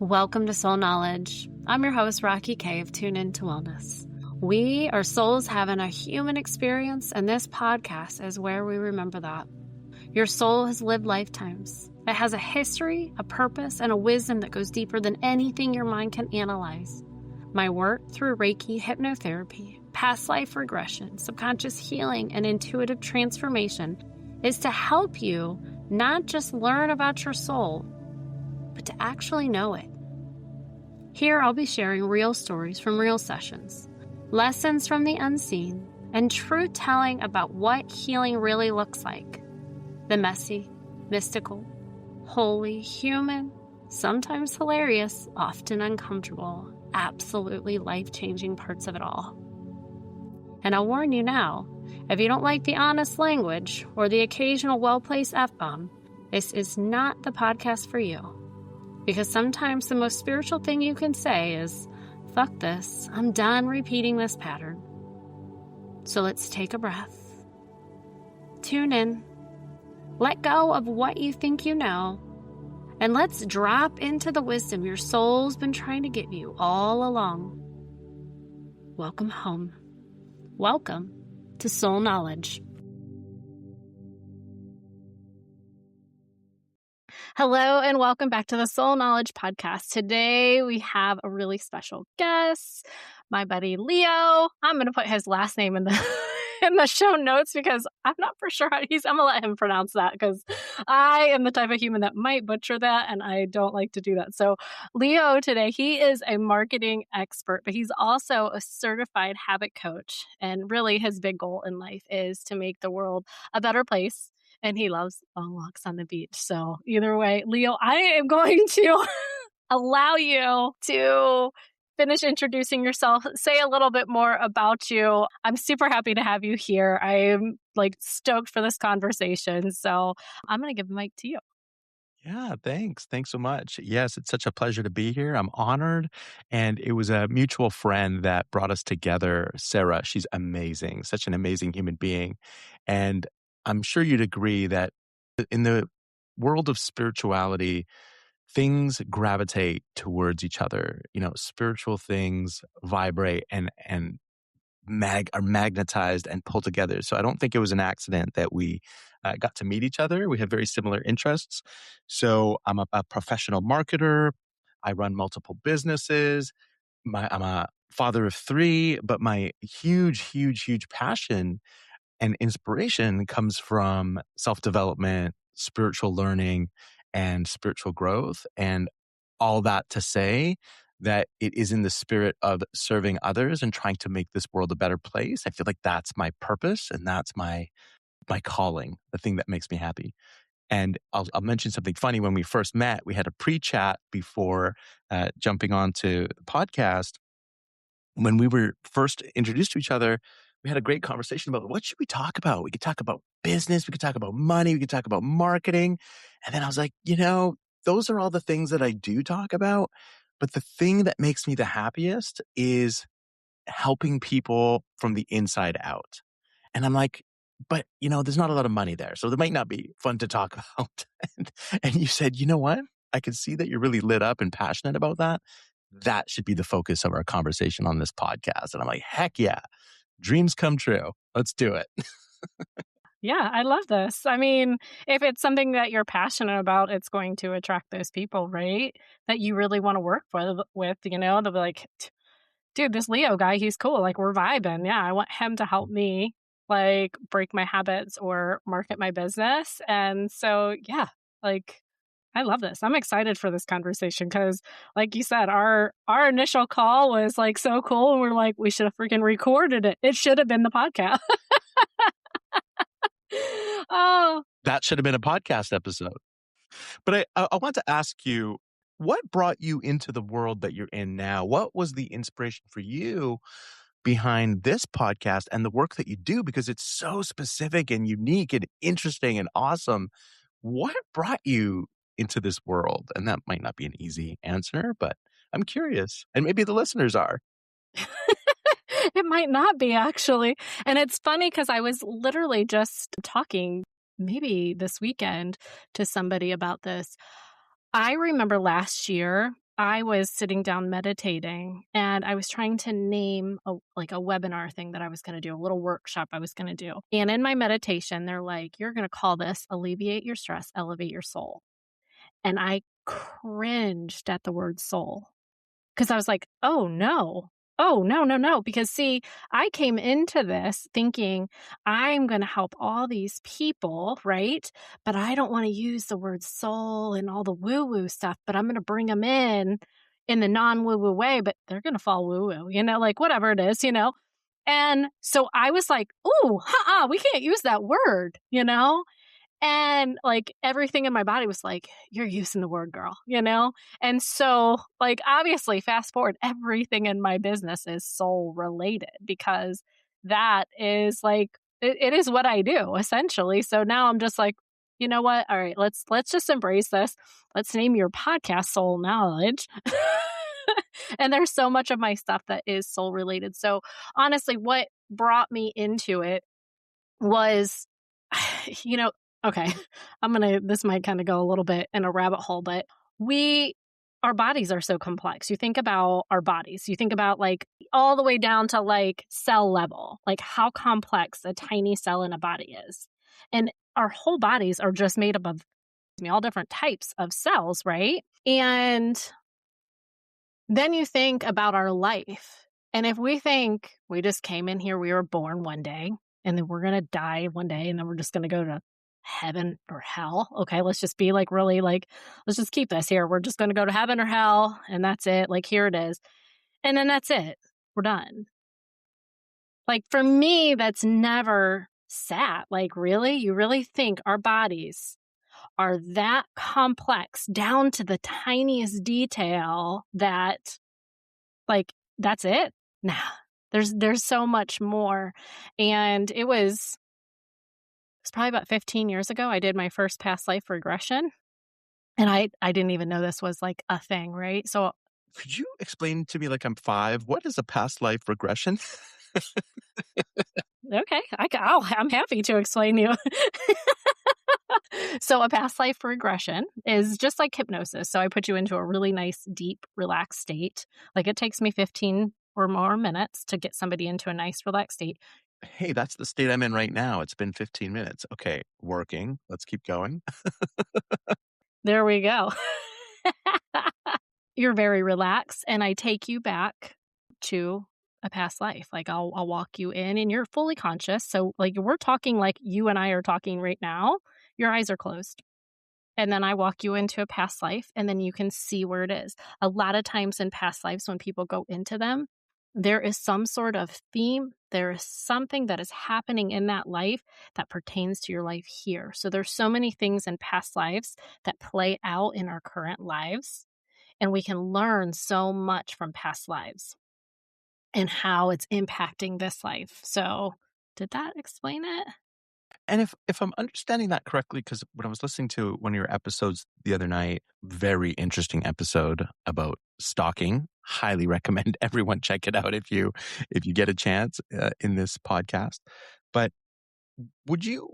Welcome to Soul Knowledge. I'm your host, Rocky K of Tune Into Wellness. We are souls having a human experience, and this podcast is where we remember that. Your soul has lived lifetimes. It has a history, a purpose, and a wisdom that goes deeper than anything your mind can analyze. My work through Reiki, hypnotherapy, past life regression, subconscious healing, and intuitive transformation is to help you not just learn about your soul, but to actually know it. Here I'll be sharing real stories from real sessions, lessons from the unseen, and truth telling about what healing really looks like. The messy, mystical, holy, human, sometimes hilarious, often uncomfortable, absolutely life-changing parts of it all. And I'll warn you now, if you don't like the honest language or the occasional well-placed F-bomb, this is not the podcast for you. Because sometimes the most spiritual thing you can say is, fuck this, I'm done repeating this pattern. So let's take a breath. Tune in. Let go of what you think you know. And let's drop into the wisdom your soul's been trying to give you all along. Welcome home. Welcome to Soul Knowledge. Hello and welcome back to the Soul Knowledge Podcast. Today we have a really special guest, my buddy Leo. I'm going to put his last name in the show notes because I'm not for sure how I'm going to let him pronounce that because I am the type of human that might butcher that and I don't like to do that. So Leo today, he is a marketing expert, but he's also a certified habit coach. And really his big goal in life is to make the world a better place. And he loves long walks on the beach. So either way, Leo, I am going to allow you to finish introducing yourself, say a little bit more about you. I'm super happy to have you here. I'm stoked for this conversation. So I'm going to give the mic to you. Yeah, thanks. Thanks so much. Yes, it's such a pleasure to be here. I'm honored. And it was a mutual friend that brought us together, Sarah. She's amazing, such an amazing human being. And I'm sure you'd agree that in the world of spirituality, things gravitate towards each other. You know, spiritual things vibrate and are magnetized and pulled together. So I don't think it was an accident that we got to meet each other. We have very similar interests. So I'm a professional marketer. I run multiple businesses. I'm a father of 3, but my huge passion and inspiration comes from self-development, spiritual learning, and spiritual growth. And all that to say that it is in the spirit of serving others and trying to make this world a better place. I feel like that's my purpose and that's my calling, the thing that makes me happy. And I'll mention something funny. When we first met, we had a pre-chat before jumping onto the podcast. When we were first introduced to each other, we had a great conversation about what should we talk about? We could talk about business. We could talk about money. We could talk about marketing. And then I was like, those are all the things that I do talk about. But the thing that makes me the happiest is helping people from the inside out. And I'm like, but there's not a lot of money there. So that might not be fun to talk about. and you said, you know what? I can see that you're really lit up and passionate about that. That should be the focus of our conversation on this podcast. And I'm like, heck yeah. Dreams come true. Let's do it. Yeah, I love this. I mean, if it's something that you're passionate about, it's going to attract those people, right? That you really want to work with, they'll be like, dude, this Leo guy, he's cool. Like, we're vibing. Yeah, I want him to help me, break my habits or market my business. And so, yeah, I love this. I'm excited for this conversation because, like you said, our initial call was so cool. And we're like, we should have freaking recorded it. It should have been the podcast. Oh, that should have been a podcast episode. But I want to ask you, what brought you into the world that you're in now? What was the inspiration for you behind this podcast and the work that you do? Because it's so specific and unique and interesting and awesome. What brought you into this world? And that might not be an easy answer, but I'm curious. And maybe the listeners are. It might not be, actually. And it's funny because I was literally just talking maybe this weekend to somebody about this. I remember last year, I was sitting down meditating and I was trying to name a webinar thing that I was going to do, a little workshop I was going to do. And in my meditation, they're like, you're going to call this alleviate your stress, elevate your soul. And I cringed at the word soul because I was like, oh no. Oh, no, no, no. Because see, I came into this thinking I'm going to help all these people, right? But I don't want to use the word soul and all the woo woo stuff, but I'm going to bring them in the non woo woo way, but they're going to fall woo woo, like whatever it is, And so I was like, ooh, we can't use that word. And like everything in my body was like, you're using the word girl, And so, like, obviously, fast forward, everything in my business is soul related because that is like, it is what I do essentially. So now I'm just like, you know what? All right, let's just embrace this. Let's name your podcast Soul Knowledge. And there's so much of my stuff that is soul related. So honestly, what brought me into it was, you know, okay, this might kind of go a little bit in a rabbit hole, but our bodies are so complex. You think about our bodies, you think about like all the way down to like cell level, like how complex a tiny cell in a body is. And our whole bodies are just made up of all different types of cells, right? And then you think about our life. And if we think we just came in here, we were born one day, and then we're going to die one day, and then we're just going to go to heaven or hell. Okay, let's just be like, really, like, let's just keep this here. We're just going to go to heaven or hell, and that's it. Like, here it is. And then that's it. We're done. Like, for me, that's never sat. Like, really? You really think our bodies are that complex down to the tiniest detail that, like, that's it? Nah, there's so much more. And it's probably about 15 years ago, I did my first past life regression. And I didn't even know this was like a thing, right? So, Could you explain to me, like I'm 5, what is a past life regression? okay, I'm happy to explain to you. So a past life regression is just like hypnosis. So I put you into a really nice, deep, relaxed state. Like it takes me 15 or more minutes to get somebody into a nice, relaxed state. Hey, that's the state I'm in right now. It's been 15 minutes. Okay, working. Let's keep going. There we go. You're very relaxed, and I take you back to a past life. Like I'll walk you in, and you're fully conscious. So like we're talking like you and I are talking right now. Your eyes are closed. And then I walk you into a past life, and then you can see where it is. A lot of times in past lives, when people go into them, there is some sort of theme. There is something that is happening in that life that pertains to your life here. So there's so many things in past lives that play out in our current lives, and we can learn so much from past lives and how it's impacting this life. So did that explain it? And if I'm understanding that correctly, because when I was listening to one of your episodes the other night, very interesting episode about stalking. Highly recommend everyone check it out if you get a chance in this podcast. But would you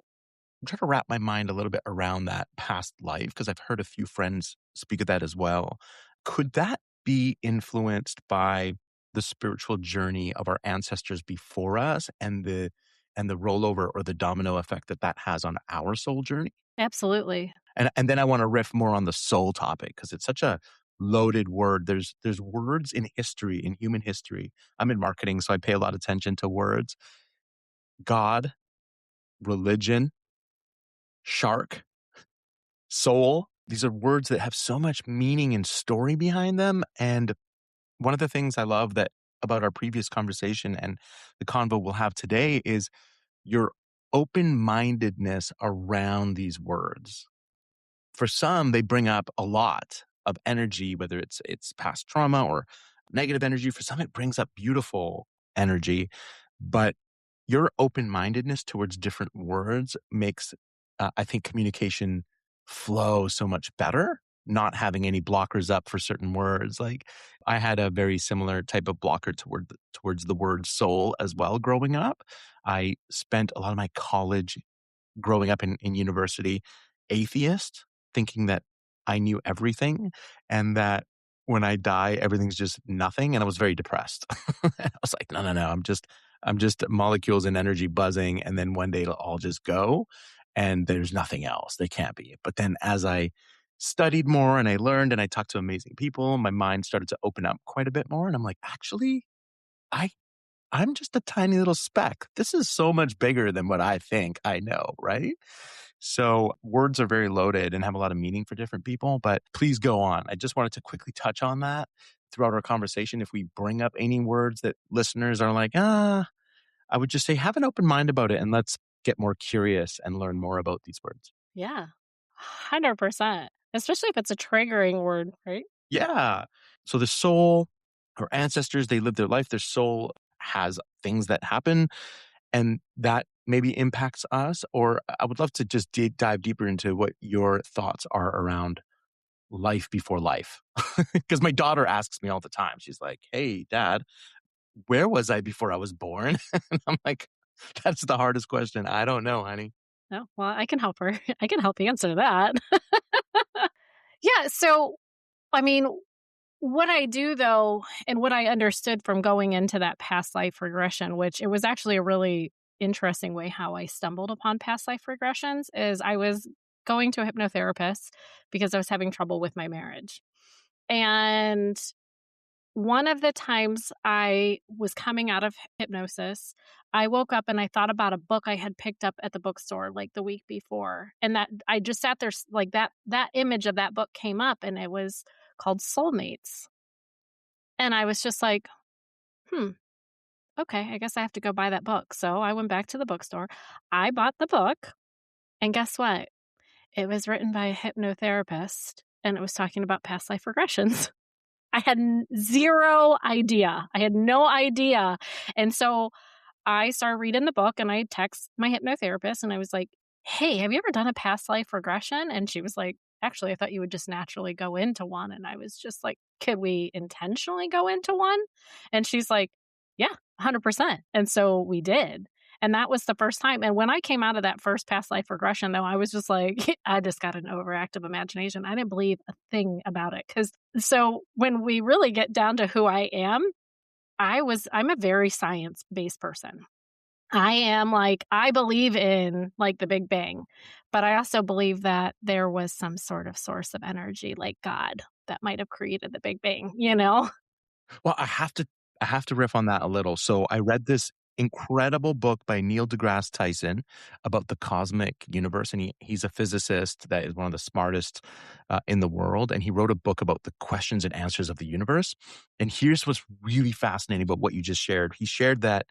try to wrap my mind a little bit around that past life? Because I've heard a few friends speak of that as well. Could that be influenced by the spiritual journey of our ancestors before us and the rollover or the domino effect that has on our soul journey? Absolutely. And then I want to riff more on the soul topic because it's such a loaded word. There's words in history, in human history. I'm in marketing, so I pay a lot of attention to words. God, religion, shark, soul. These are words that have so much meaning and story behind them. And one of the things I love that about our previous conversation and the convo we'll have today is your open-mindedness around these words. For some, they bring up a lot of energy, whether it's past trauma or negative energy. For some, it brings up beautiful energy. But your open-mindedness towards different words makes, I think, communication flow so much better, not having any blockers up for certain words. Like I had a very similar type of blocker towards the word soul as well growing up. I spent a lot of my college growing up in university atheist, thinking that I knew everything and that when I die, everything's just nothing. And I was very depressed. I was like, no, no, no. I'm just molecules and energy buzzing. And then one day it'll all just go and there's nothing else. They can't be. But then as I studied more and I learned and I talked to amazing people, my mind started to open up quite a bit more. And I'm like, actually, I I'm just a tiny little speck. This is so much bigger than what I think I know, right? So words are very loaded and have a lot of meaning for different people, but please go on. I just wanted to quickly touch on that throughout our conversation. If we bring up any words that listeners are like, I would just say have an open mind about it and let's get more curious and learn more about these words. Yeah, 100%. Especially if it's a triggering word, right? Yeah. So the soul, our ancestors, they lived their life. Their soul has things that happen and that maybe impacts us. Or I would love to just dive deeper into what your thoughts are around life before life. Because my daughter asks me all the time. She's like, "Hey, Dad, where was I before I was born?" And I'm like, "That's the hardest question. I don't know, honey." No, well, I can help her. I can help answer that. Yeah, so, I mean, what I do though, and what I understood from going into that past life regression, which it was actually a really interesting way how I stumbled upon past life regressions, is I was going to a hypnotherapist because I was having trouble with my marriage. And one of the times I was coming out of hypnosis, I woke up and I thought about a book I had picked up at the bookstore like the week before. And that I just sat there like that image of that book came up and it was called Soulmates. And I was just like, "Hmm, okay, I guess I have to go buy that book." So I went back to the bookstore. I bought the book, and guess what? It was written by a hypnotherapist, and it was talking about past life regressions. I had 0 idea. I had no idea. And so I started reading the book and I text my hypnotherapist and I was like, "Hey, have you ever done a past life regression?" And she was like, "Actually, I thought you would just naturally go into one." And I was just like, "Could we intentionally go into one?" And she's like, "Yeah, 100%." And so we did. And that was the first time. And when I came out of that first past life regression, though, I was just like, I just got an overactive imagination. I didn't believe a thing about it. So when we really get down to who I am, I'm a very science-based person. I am like, I believe in like the Big Bang, but I also believe that there was some sort of source of energy like God that might have created the Big Bang, you know? Well, I have to riff on that a little. So I read this incredible book by Neil deGrasse Tyson about the cosmic universe, and he's a physicist that is one of the smartest in the world. And he wrote a book about the questions and answers of the universe. And here's what's really fascinating about what you just shared. He shared that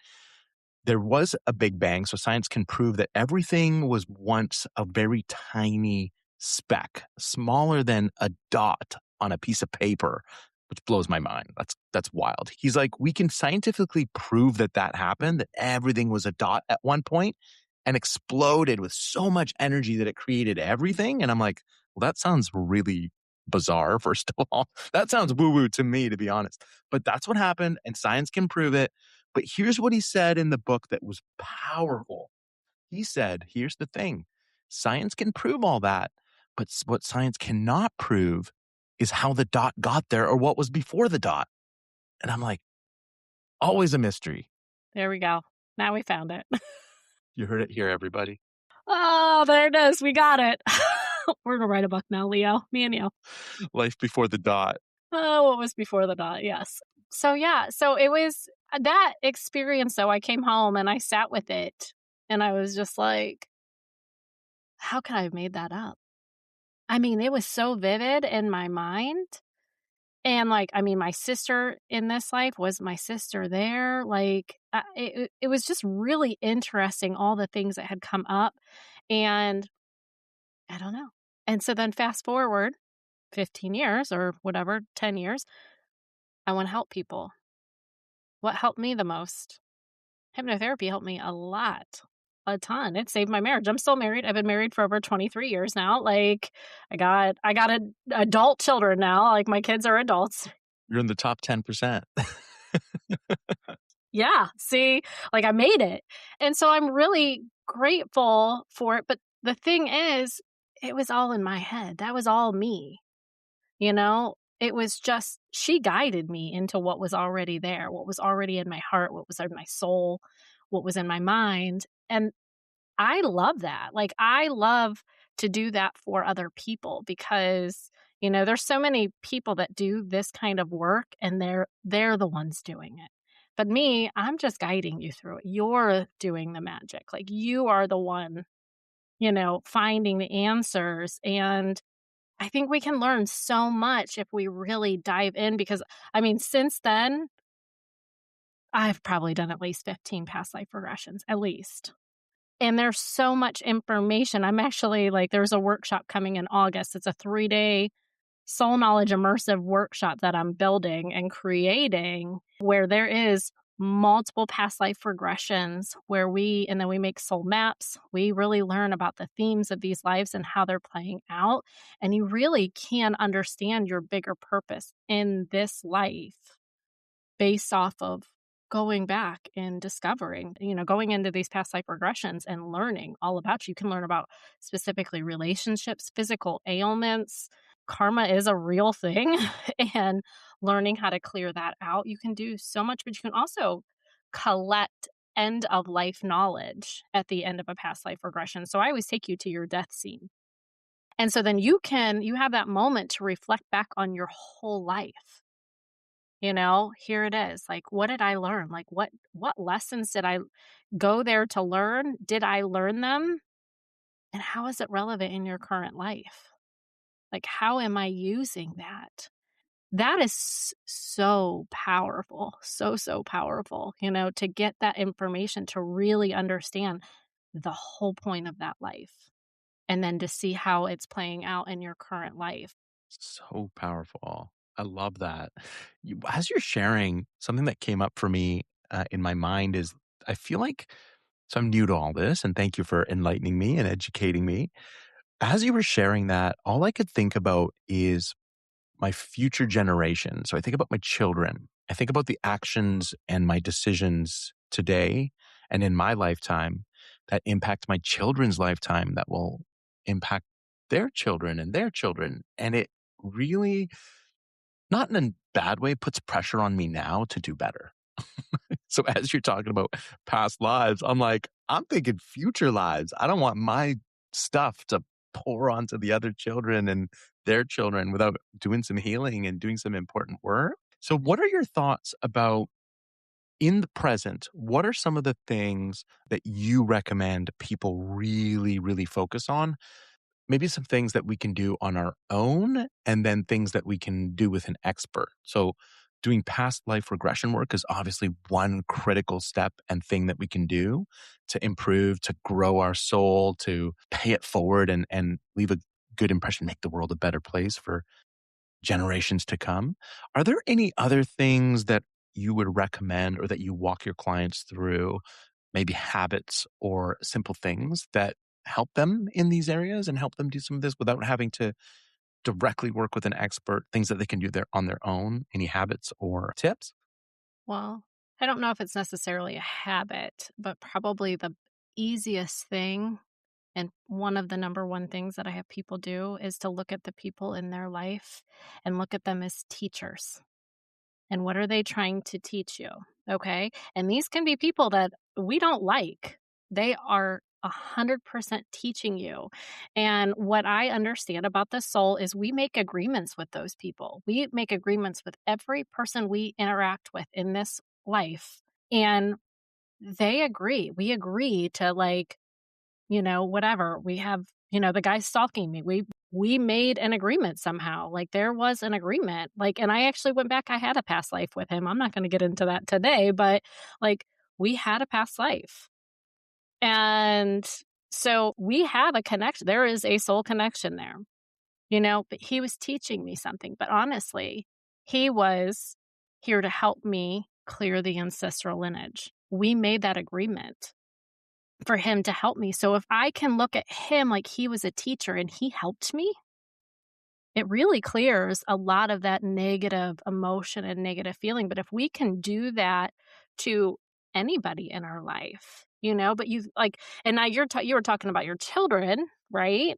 there was a big bang, so science can prove that everything was once a very tiny speck, smaller than a dot on a piece of paper, which blows my mind. That's wild. He's like, we can scientifically prove that that happened, that everything was a dot at one point and exploded with so much energy that it created everything. And I'm like, well, that sounds really bizarre, first of all. That sounds woo-woo to me, to be honest. But that's what happened, and science can prove it. But here's what he said in the book that was powerful. He said, here's the thing: science can prove all that, but what science cannot prove is how the dot got there or what was before the dot. And I'm like, always a mystery. There we go. Now we found it. You heard it here, everybody. Oh, there it is. We got it. We're going to write a book now, Leo. Me and you. Life before the dot. Oh, what was before the dot? Yes. So, yeah. So it was that experience, though. I came home and I sat with it and I was just like, how could I have made that up? I mean, it was so vivid in my mind. And like, I mean, my sister in this life was my sister there. Like, it was just really interesting, all the things that had come up. And I don't know. And so then fast forward 15 years or whatever, 10 years, I want to help people. What helped me the most? Hypnotherapy helped me a lot, a ton. It saved my marriage. I'm still married. I've been married for over 23 years now. Like I got adult children now. Like my kids are adults. You're in the top 10%. Yeah. See, like I made it. And so I'm really grateful for it. But the thing is, it was all in my head. That was all me, you know? it was just, she guided me into what was already there, what was already in my heart, what was in my soul, what was in my mind. And I love that. Like, I love to do that for other people because, there's so many people that do this kind of work and they're the ones doing it. But me, I'm just guiding you through it. You're doing the magic. Like, you are the one, finding the answers. And I think we can learn so much if we really dive in because, I mean, since then, I've probably done at least 15 past life regressions, at least. And there's so much information. I'm actually like, there's a workshop coming in August. It's a 3-day soul knowledge immersive workshop that I'm building and creating where there is multiple past life regressions and then we make soul maps. We really learn about the themes of these lives and how they're playing out. And you really can understand your bigger purpose in this life based off of going back and discovering, going into these past life regressions and learning all about you. You can learn about specifically relationships, physical ailments. Karma is a real thing and learning how to clear that out. You can do so much, but you can also collect end of life knowledge at the end of a past life regression. So I always take you to your death scene. And so then you have that moment to reflect back on your whole life. Here it is. Like, what did I learn? Like, what lessons did I go there to learn? Did I learn them? And how is it relevant in your current life? Like, how am I using that? That is so powerful. So, so powerful, to get that information to really understand the whole point of that life and then to see how it's playing out in your current life. So powerful. I love that. As you're sharing, something that came up for me in my mind is I feel like, so I'm new to all this, and thank you for enlightening me and educating me. As you were sharing that, all I could think about is my future generation. So I think about my children. I think about the actions and my decisions today and in my lifetime that impact my children's lifetime that will impact their children and their children. And it really, not in a bad way, puts pressure on me now to do better. So as you're talking about past lives, I'm thinking future lives. I don't want my stuff to pour onto the other children and their children without doing some healing and doing some important work. So what are your thoughts about in the present? What are some of the things that you recommend people really, really focus on? Maybe some things that we can do on our own and then things that we can do with an expert. So doing past life regression work is obviously one critical step and thing that we can do to improve, to grow our soul, to pay it forward and leave a good impression, make the world a better place for generations to come. Are there any other things that you would recommend or that you walk your clients through, maybe habits or simple things that help them in these areas and help them do some of this without having to directly work with an expert, things that they can do there on their own? Any habits or tips? Well, I don't know if it's necessarily a habit, but probably the easiest thing and one of the number one things that I have people do is to look at the people in their life and look at them as teachers. And what are they trying to teach you? Okay. And these can be people that we don't like. They are 100% teaching you. And what I understand about the soul is we make agreements with those people. We make agreements with every person we interact with in this life. And they agree. We agree to whatever. We have, the guy stalking me. We made an agreement somehow. Like there was an agreement. Like, and I actually went back, I had a past life with him. I'm not going to get into that today, but like we had a past life. And so we have a connection. There is a soul connection there, but he was teaching me something. But honestly, he was here to help me clear the ancestral lineage. We made that agreement for him to help me. So if I can look at him like he was a teacher and he helped me, it really clears a lot of that negative emotion and negative feeling. But if we can do that to anybody in our life, but you like, and now you were talking about your children, right?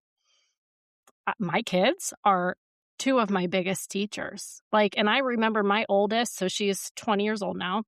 My kids are two of my biggest teachers. Like, and I remember my oldest, so she's 20 years old now.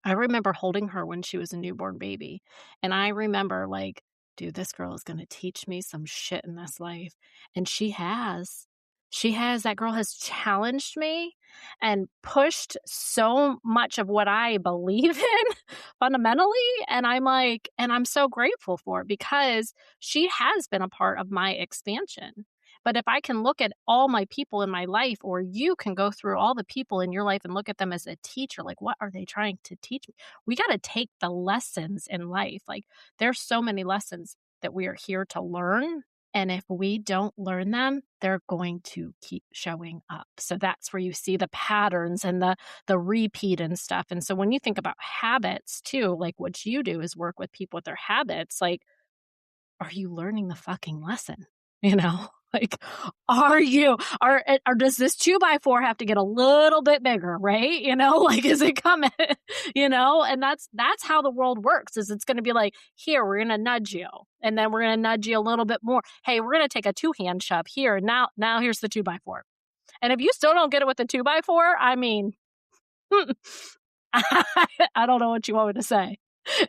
I remember holding her when she was a newborn baby, and I remember like, "Dude, this girl is gonna teach me some shit in this life," and she has. She has. That girl has challenged me and pushed so much of what I believe in fundamentally, and I'm like and I'm so grateful for it because she has been a part of my expansion. But if I can look at all my people in my life, or you can go through all the people in your life and look at them as a teacher, like, what are they trying to teach me? We got to take the lessons in life. Like, there's so many lessons that we are here to learn. And if we don't learn them, they're going to keep showing up. So that's where you see the patterns and the repeat and stuff. And so when you think about habits too, like what you do is work with people with their habits, like, are you learning the fucking lesson? You know, like, or does this 2x4 have to get a little bit bigger, right? You know, like, is it coming, you know? And that's how the world works is it's going to be like, here, we're going to nudge you. And then we're going to nudge you a little bit more. Hey, we're going to take a 2-hand shove here. Now here's the 2x4. And if you still don't get it with the 2x4, I mean, I don't know what you want me to say.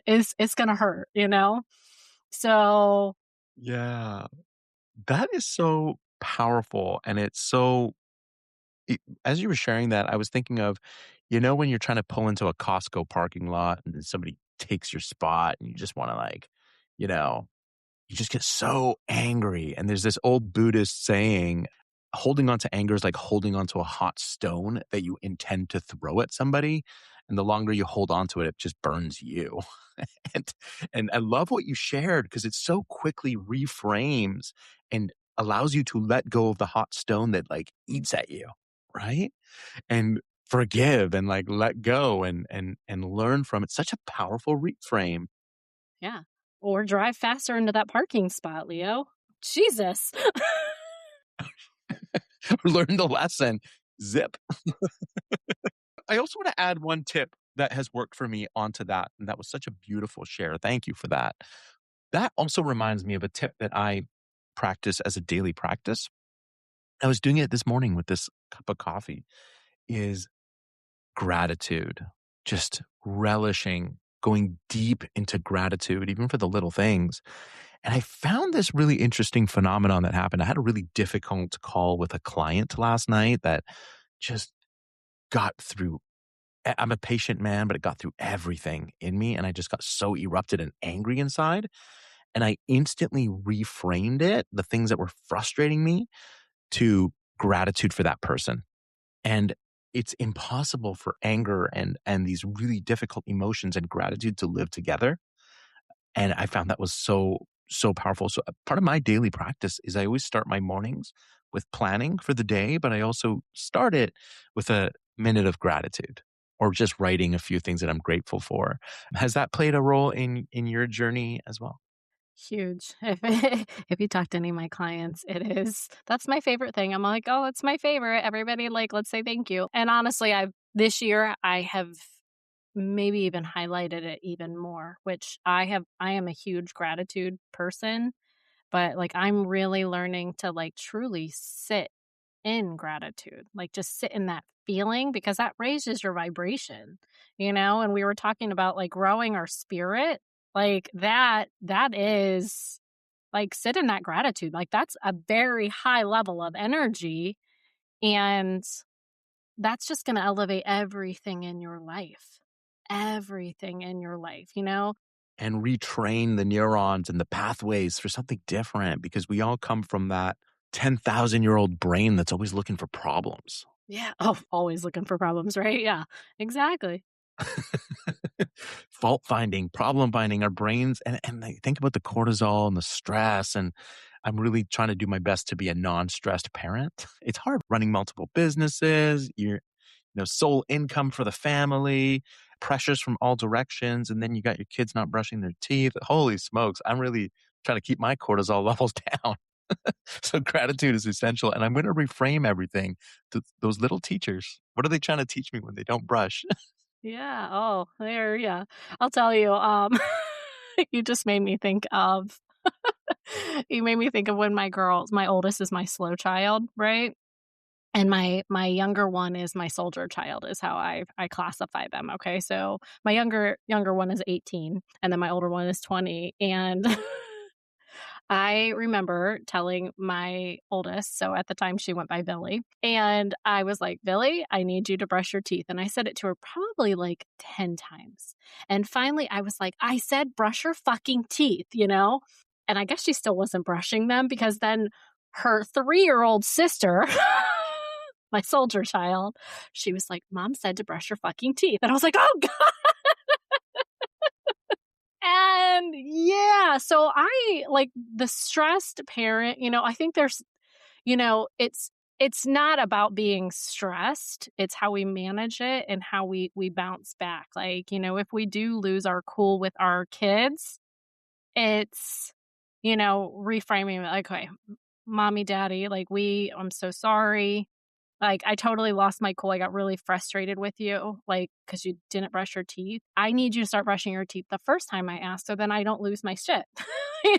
It's going to hurt, you know? So Yeah. That is so powerful, and it's so it as you were sharing that, I was thinking of, when you're trying to pull into a Costco parking lot and then somebody takes your spot and you just wanna, like, you know, you just get so angry, and there's this old Buddhist saying, holding on to anger is like holding onto a hot stone that you intend to throw at somebody, and the longer you hold on to it, it just burns you. And and I love what you shared because it so quickly reframes and allows you to let go of the hot stone that, like, eats at you, right? And forgive and, like, let go and learn from it. Such a powerful reframe. yeah. Or drive faster into that parking spot, Leo. Jesus. Learn the lesson. Zip. I also want to add one tip that has worked for me onto that, and that was such a beautiful share. Thank you for that. That also reminds me of a tip that I practice as a daily practice. I was doing it this morning with this cup of coffee, is gratitude, just relishing, going deep into gratitude, even for the little things. And I found this really interesting phenomenon that happened. I had a really difficult call with a client last night that just got through. I'm a patient man, but it got through everything in me. And I just got so erupted and angry inside. And I instantly reframed it, the things that were frustrating me, to gratitude for that person. And it's impossible for anger and these really difficult emotions and gratitude to live together. And I found that was so powerful. So part of my daily practice is I always start my mornings with planning for the day, but I also start it with a minute of gratitude or just writing a few things that I'm grateful for. Has that played a role in your journey as well? Huge. If if you talk to any of my clients, that's my favorite thing. I'm like, "Oh, it's my favorite." Everybody, like, let's say thank you. And honestly, this year I have maybe even highlighted it even more, which I am a huge gratitude person, but, like, I'm really learning to, like, truly sit in gratitude, like, just sit in that feeling because that raises your vibration, you know? And we were talking about, like, growing our spirit, like, that is like, sit in that gratitude, like, that's a very high level of energy, and that's just gonna elevate everything in your life, you know? And retrain the neurons and the pathways for something different because we all come from that 10,000-year-old brain that's always looking for problems. Yeah. Oh, always looking for problems, right? Yeah, exactly. Fault finding, problem finding, our brains and I think about the cortisol and the stress, and I'm really trying to do my best to be a non-stressed parent. It's hard running multiple businesses, sole income for the family, pressures from all directions, and then you got your kids not brushing their teeth. Holy smokes, I'm really trying to keep my cortisol levels down. So gratitude is essential, and I'm gonna reframe everything to those little teachers. What are they trying to teach me when they don't brush? Yeah. Oh, there, yeah. I'll tell you, you just made me think of you made me think of when my oldest is my slow child, right? And my younger one is my soldier child is how I classify them, okay? So my younger one is 18, and then my older one is 20, and I remember telling my oldest, so at the time she went by Billy, and I was like, "Billy, I need you to brush your teeth." And I said it to her probably like 10 times. And finally I was like, "I said brush your fucking teeth," you know? And I guess she still wasn't brushing them because then her 3-year-old sister, my soldier child, she was like, "Mom said to brush your fucking teeth." And I was like, "Oh god." And yeah, so I like the stressed parent, I think there's, it's not about being stressed. It's how we manage it and how we bounce back. Like, if we do lose our cool with our kids, it's, reframing it like, okay, mommy, daddy, like I'm so sorry. Like, I totally lost my cool. I got really frustrated with you, like, because you didn't brush your teeth. I need you to start brushing your teeth the first time I asked, so then I don't lose my shit.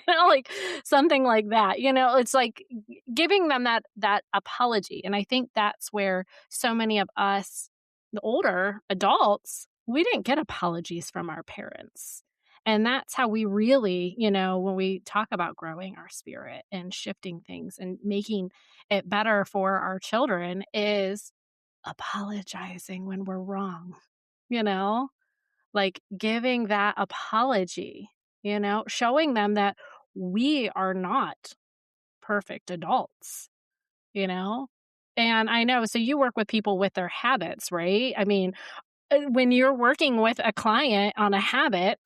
Like something like that. It's like giving them that apology. And I think that's where so many of us, the older adults, we didn't get apologies from our parents. And that's how we really, when we talk about growing our spirit and shifting things and making it better for our children is apologizing when we're wrong, you know? Like giving that apology, showing them that we are not perfect adults, you know? And I know, so you work with people with their habits, right? I mean, when you're working with a client on a habit,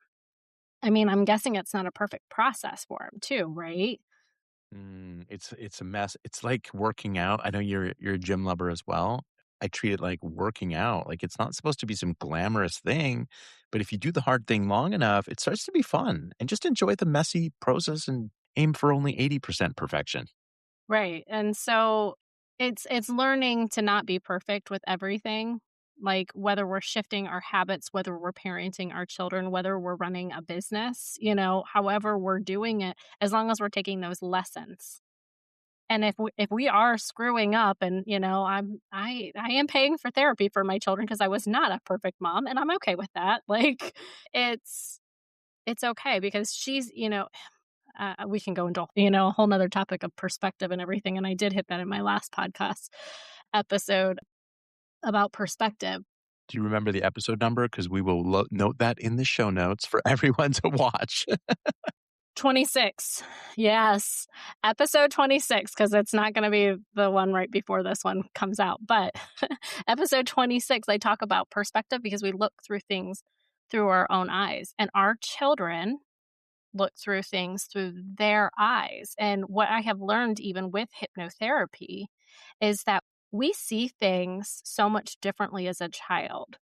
I mean, I'm guessing it's not a perfect process for them too, right? It's a mess. It's like working out. I know you're a gym lover as well. I treat it like working out. Like it's not supposed to be some glamorous thing, but if you do the hard thing long enough, it starts to be fun. And just enjoy the messy process and aim for only 80% perfection. Right. And so it's learning to not be perfect with everything. Like whether we're shifting our habits, whether we're parenting our children, whether we're running a business, however we're doing it, as long as we're taking those lessons. And if we are screwing up and, I am paying for therapy for my children because I was not a perfect mom and I'm okay with that. Like it's it's okay because she's, we can go into, a whole nother topic of perspective and everything. And I did hit that in my last podcast episode about perspective. Do you remember the episode number? Because we will note that in the show notes for everyone to watch. 26. Yes. Episode 26, because it's not going to be the one right before this one comes out. But episode 26, I talk about perspective because we look through things through our own eyes. And our children look through things through their eyes. And what I have learned, even with hypnotherapy, is that we see things so much differently as a child.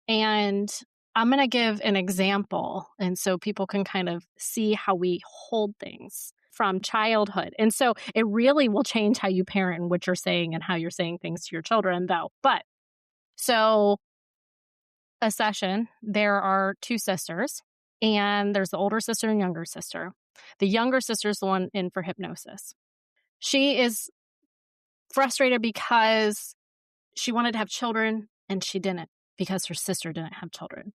And I'm going to give an example. And so people can kind of see how we hold things from childhood. And so it really will change how you parent and what you're saying and how you're saying things to your children, though. But so a session, there are two sisters, and there's the older sister and younger sister. The younger sister is the one in for hypnosis. She is frustrated because she wanted to have children and she didn't because her sister didn't have children.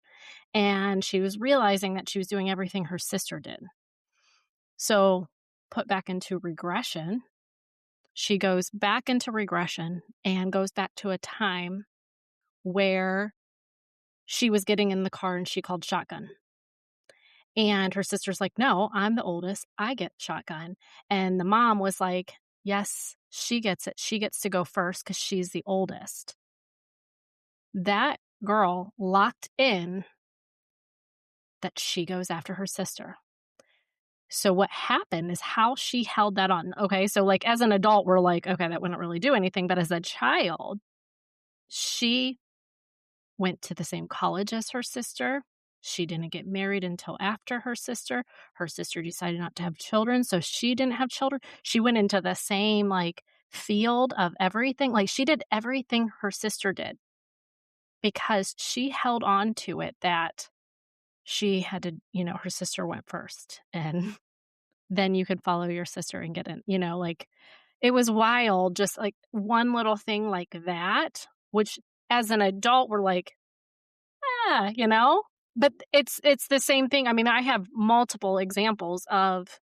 And she was realizing that she was doing everything her sister did. So, put back into regression, she goes back into regression and goes back to a time where she was getting in the car and she called shotgun. And her sister's like, "No, I'm the oldest. I get shotgun." And the mom was like, "Yes, she gets it. She gets to go first because she's the oldest." That girl locked in that she goes after her sister. So what happened is how she held that on. Okay, so like as an adult, we're like, okay, that wouldn't really do anything. But as a child, she went to the same college as her sister. She didn't get married until after her sister. Her sister decided not to have children, so she didn't have children. She went into the same like field of everything. Like she did everything her sister did because she held on to it that she had to, her sister went first and then you could follow your sister and get in, like It was wild, just, like, one little thing like that, which as an adult, we're like, "Ah," you know? But it's the same thing. I mean, I have multiple examples of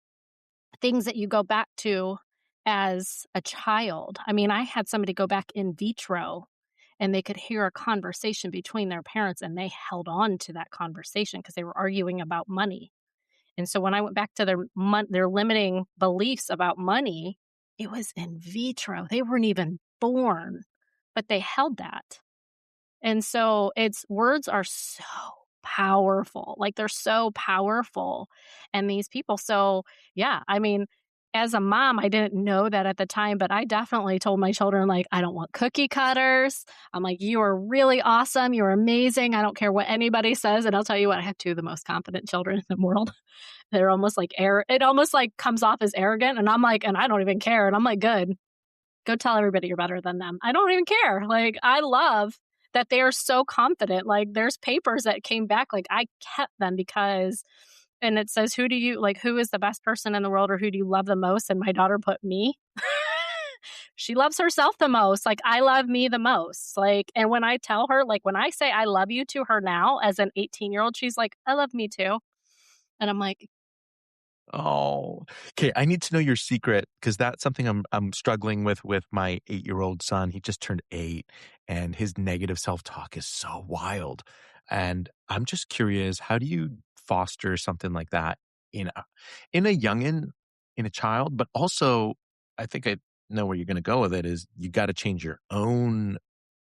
things that you go back to as a child. I mean, I had somebody go back in vitro, and they could hear a conversation between their parents, and they held on to that conversation because they were arguing about money. And so when I went back to their limiting beliefs about money, it was in vitro. They weren't even born, but they held that. And so it's words are so powerful. Like they're so powerful. And these people, so yeah, I mean, as a mom, I didn't know that at the time, but I definitely told my children, like, I don't want cookie cutters. I'm like, you are really awesome. You're amazing. I don't care what anybody says. And I'll tell you what, I have two of the most confident children in the world. They're almost like it almost like comes off as arrogant. And I'm like, and I don't even care. And I'm like, good. Go tell everybody you're better than them. I don't even care. Like, I love that they are so confident. Like, there's papers that came back, like, I kept them because, and it says, who is the best person in the world or who do you love the most? And my daughter put me. She loves herself the most. Like, I love me the most. Like, and when I tell her, like, when I say I love you to her now as an 18-year-old, she's like, I love me too. And I'm like, Oh, okay. I need to know your secret because that's something I'm struggling with my 8-year-old son. He just turned 8, and his negative self-talk is so wild. And I'm just curious, how do you foster something like that in a youngin, in a child? But also, I think I know where you're going to go with it. Is you got to change your own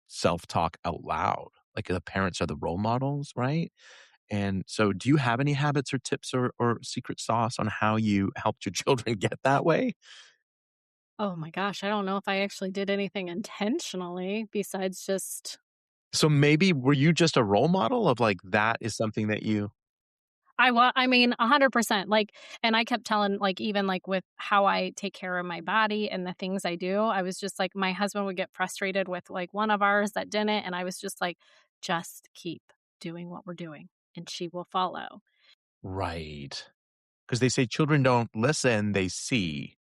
self-talk out loud. Like the parents are the role models, right? And so do you have any habits or tips or secret sauce on how you helped your children get that way? oh my gosh, I don't know if I actually did anything intentionally besides just So maybe were you just a role model of like that is something that you I mean, 100%, like, and I kept telling, like, even, like, with how I take care of my body and the things I do, I was just like my husband would get frustrated with, like, one of ours that didn't, and I was just like, "Just keep doing what we're doing, and she will follow." right? Because they say children don't listen, they see.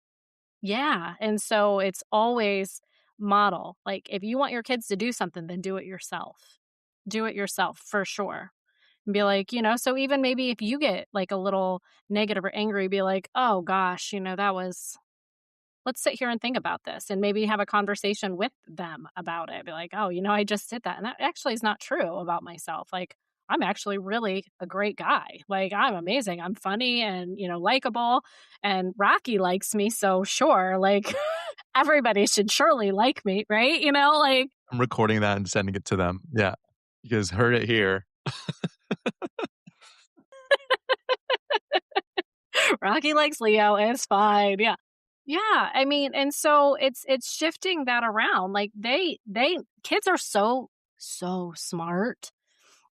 Yeah, and so it's always model. Like, if you want your kids to do something, then do it yourself. Do it yourself for sure. And be like, so even maybe if you get like a little negative or angry, be like, oh gosh, let's sit here and think about this and maybe have a conversation with them about it. Be like, oh, I just did that. And that actually is not true about myself. Like, I'm actually really a great guy. Like, I'm amazing. I'm funny and, likable. And Rocky likes me. So, sure, like, everybody should surely like me, right? Like, I'm recording that and sending it to them. Yeah. You guys heard it here. Rocky likes Leo. It's fine. Yeah. Yeah, I mean, and so it's shifting that around. Like they kids are so smart,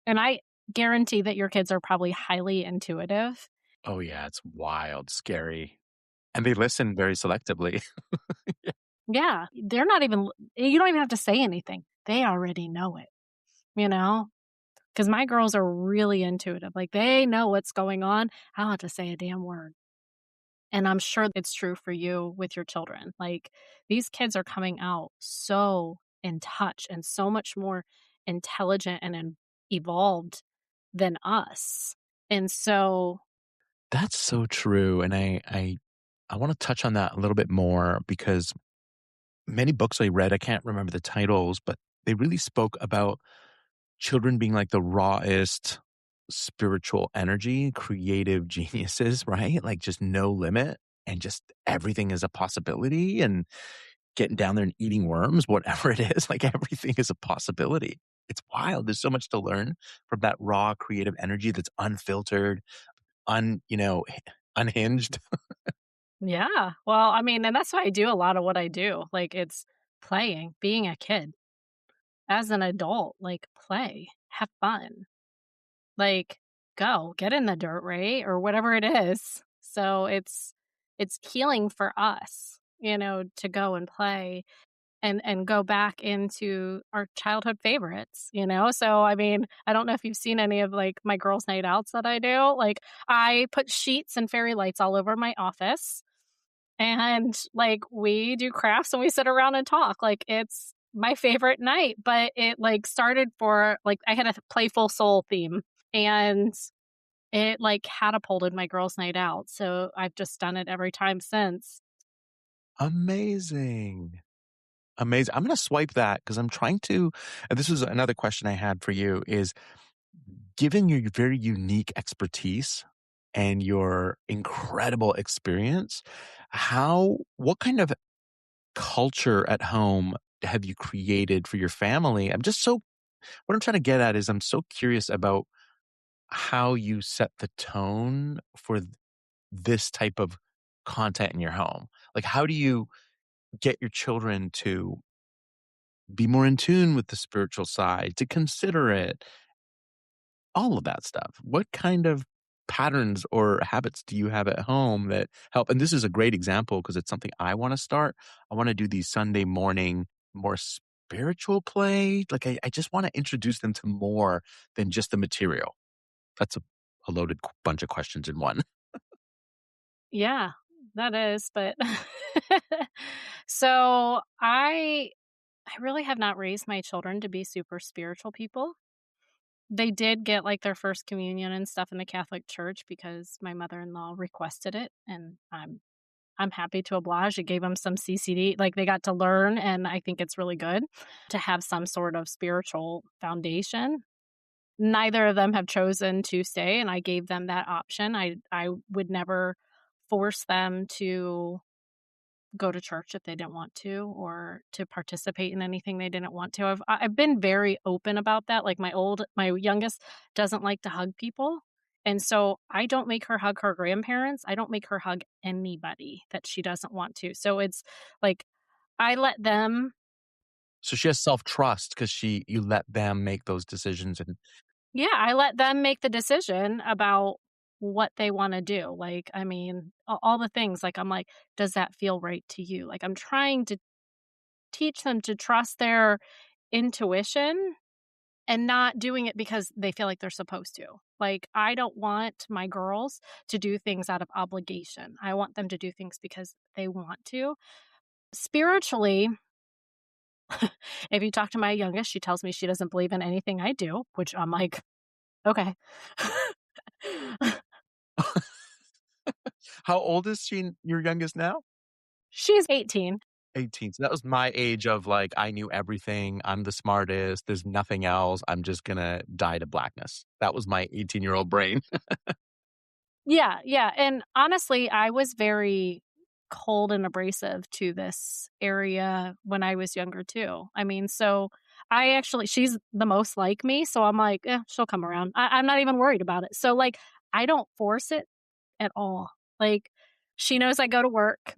and I guarantee that your kids are probably highly intuitive. Oh yeah, it's wild, scary. And they listen very selectively. Yeah, they're not even you don't even have to say anything. They already know it, you know? Cuz my girls are really intuitive. Like they know what's going on. I don't have to say a damn word. And I'm sure it's true for you with your children. Like, these kids are coming out so in touch and so much more intelligent and evolved than us. And so, That's so true. And I want to touch on that a little bit more because many books I read, I can't remember the titles, but they really spoke about children being like the rawest spiritual energy, creative geniuses, right? Like just no limit and just everything is a possibility and getting down there and eating worms, whatever it is, like everything is a possibility. It's wild. There's so much to learn from that raw creative energy that's unfiltered, unhinged. yeah. Well, I mean, and that's why I do a lot of what I do. Like, it's playing, being a kid. As an adult, like, play, have fun. Like, go, get in the dirt, right? Or whatever it is. So it's healing for us, to go and play and go back into our childhood favorites. So I mean, I don't know if you've seen any of like my girls' night outs that I do. Like, I put sheets and fairy lights all over my office, And, like, we do crafts and we sit around and talk. Like, it's my favorite night, but it, like, started for like, I had a playful soul theme, and it, like, catapulted my girls' night out, so I've just done it every time since. Amazing. Amazing. I'm gonna swipe that because I'm trying to and this is another question I had for you is, given your very unique expertise and your incredible experience, what kind of culture at home have you created for your family? What I'm trying to get at is I'm so curious about how you set the tone for this type of content in your home. Like, how do you get your children to be more in tune with the spiritual side, to consider it, all of that stuff? What kind of patterns or habits do you have at home that help? And this is a great example because it's something I want to start. I want to do these Sunday morning, more spiritual play. Like, I just want to introduce them to more than just the material. That's a loaded bunch of questions in one. Yeah, that is, but so I really have not raised my children to be super spiritual people. They did get, like, their first communion and stuff in the Catholic Church because my mother-in-law requested it, and I'm happy to oblige. It gave them some CCD, like, they got to learn, and I think it's really good to have some sort of spiritual foundation. Neither of them have chosen to stay, and I gave them that option. I would never force them to go to church if they didn't want to or to participate in anything they didn't want to. I've been very open about that. Like, my youngest doesn't like to hug people, and so I don't make her hug her grandparents. I don't make her hug anybody that she doesn't want to. So it's like I let them. So she has self-trust because you let them make those decisions and Yeah, I let them make the decision about what they wanna do. Like, I mean, a all the things, like, I'm like, "Does that feel right to you?" Like, I'm trying to teach them to trust their intuition and not doing it because they feel like they're supposed to. Like, I don't want my girls to do things out of obligation. I want them to do things because they want to. Spiritually, if you talk to my youngest, she tells me she doesn't believe in anything I do, which I'm like, "Okay." How old is your youngest now? She's 18. 18. So that was my age of like, I knew everything. I'm the smartest. There's nothing else. I'm just gonna die to blackness. That was my 18-year-old brain. Yeah, yeah, and honestly, I was very cold and abrasive to this area when I was younger too. I mean, so I actually she's the most like me, so I'm like, "Eh, she'll come around." I'm not even worried about it. So, like, I don't force it at all. Like, she knows I go to work,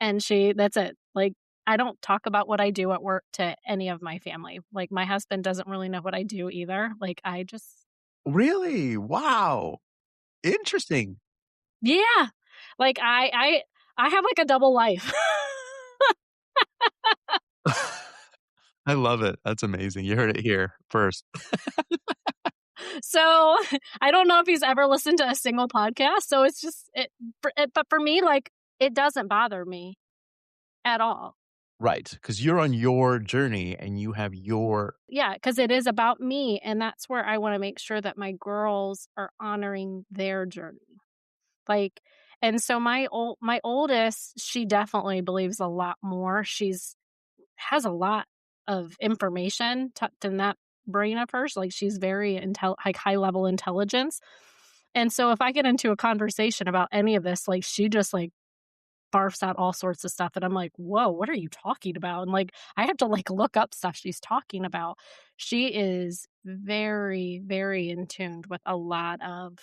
and that's it. Like, I don't talk about what I do at work to any of my family. Like, my husband doesn't really know what I do either. Like, I just Really? Wow. Interesting. yeah. Like, I have, like, a double life. I love it. That's amazing. You heard it here first. So, I don't know if he's ever listened to a single podcast, so it's just but for me, like, it doesn't bother me at all. Right, because you're on your journey and you have your Yeah, because it is about me, and that's where I wanna make sure that my girls are honoring their journey. Like, and so my oldest, she definitely believes a lot more. She's has a lot of information tucked in that brain of hers. Like, she's very like, high level intelligence. And so if I get into a conversation about any of this, like, she just, like, barfs out all sorts of stuff, and I'm like, "Whoa, what are you talking about?" And, like, I have to, like, look up stuff she's talking about. She is very, very in tuned with a lot of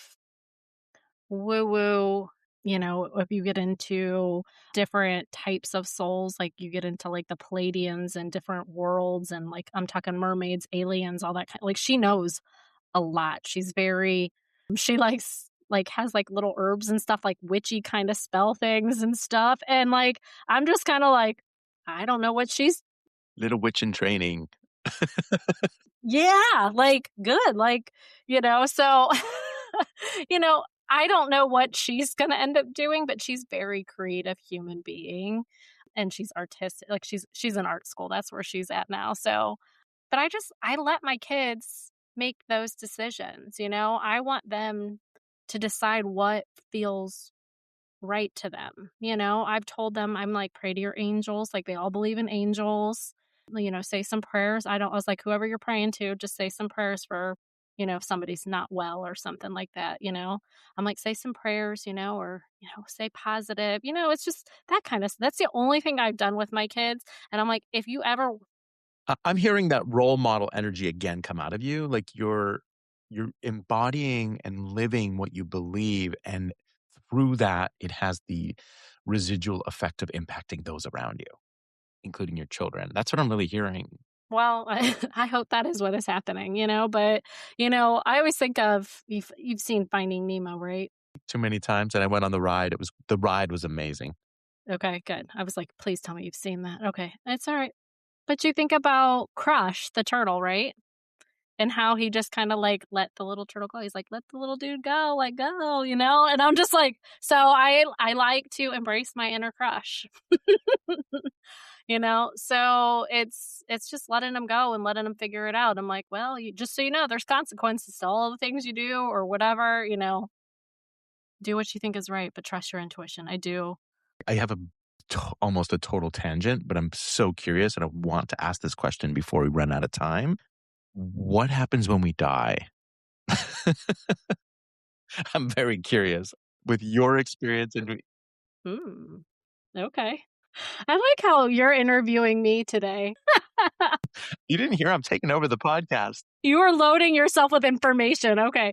woo-woo. If you get into different types of souls, like, you get into, like, the Palladians and different worlds, and, like, I'm talking mermaids, aliens, all that like, she knows a lot. She likes has, like, little herbs and stuff, like, witchy kinda spell things and stuff, and, like, I'm just kinda like, I don't know what she's little witch in training. yeah, like, good, like, so, you know, I don't know what she's gonna end up doing, but she's very creative human being, and she's artistic. Like, she's in art school. That's where she's at now. So, but I let my kids make those decisions, you know? I want them to decide what feels right to them, you know? I've told them, I'm like, "Pray to your angels," like, they all believe in angels, you know, "Say some prayers." I was like, "Whoever you're praying to, just say some prayers for, you know, if somebody's not well or something like that," you know? I'm like, "Say some prayers," you know, or, you know, "Say positive," you know, it's just that kinda that's the only thing I've done with my kids, and I'm like, "If you ever." I'm hearing that role model energy again come out of you, like you're embodying and living what you believe, and through that, it has the residual effect of impacting those around you, including your children. That's what I'm really hearing. Well, I hope that is what is happening, you know, but, you know, I always think of you've seen Finding Nemo, right? Too many times, and I went on the ride. The ride was amazing. Okay, good. I was like, "Please tell me you've seen that." Okay, it's alright. But you think about Crush, the turtle, right? And how he just kinda, like, let the little turtle go. He's like, "Let the little dude go, let go," you know? And I'm just like so I like to embrace my inner Crush. You know? So it's just letting them go and letting them figure it out. I'm like, "Well, you just so you know, there's consequences to all the things you do or whatever, you know? Do what you think is right, but trust your intuition." I do. I have almost a total tangent, but I'm so curious, and I want to ask this question before we run out of time. What happens when we die? I'm very curious. With your experience and Hmm, okay. I like how you're interviewing me today. you didn't hear I'm taking over the podcast. You are loading yourself with information, okay.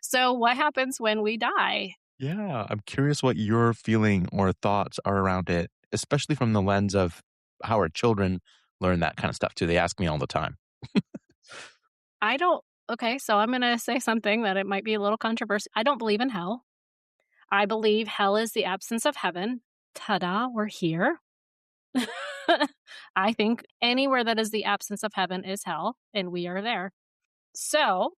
So, what happens when we die? Yeah, I'm curious what your feeling or thoughts are around it, especially from the lens of how our children learn that kind of stuff too. They ask me all the time. I don't okay, so I'm gonna say something that it might be a little controversial. I don't believe in hell. I believe hell is the absence of heaven. Ta-da, we're here. I think anywhere that is the absence of heaven is hell, and we are there. So,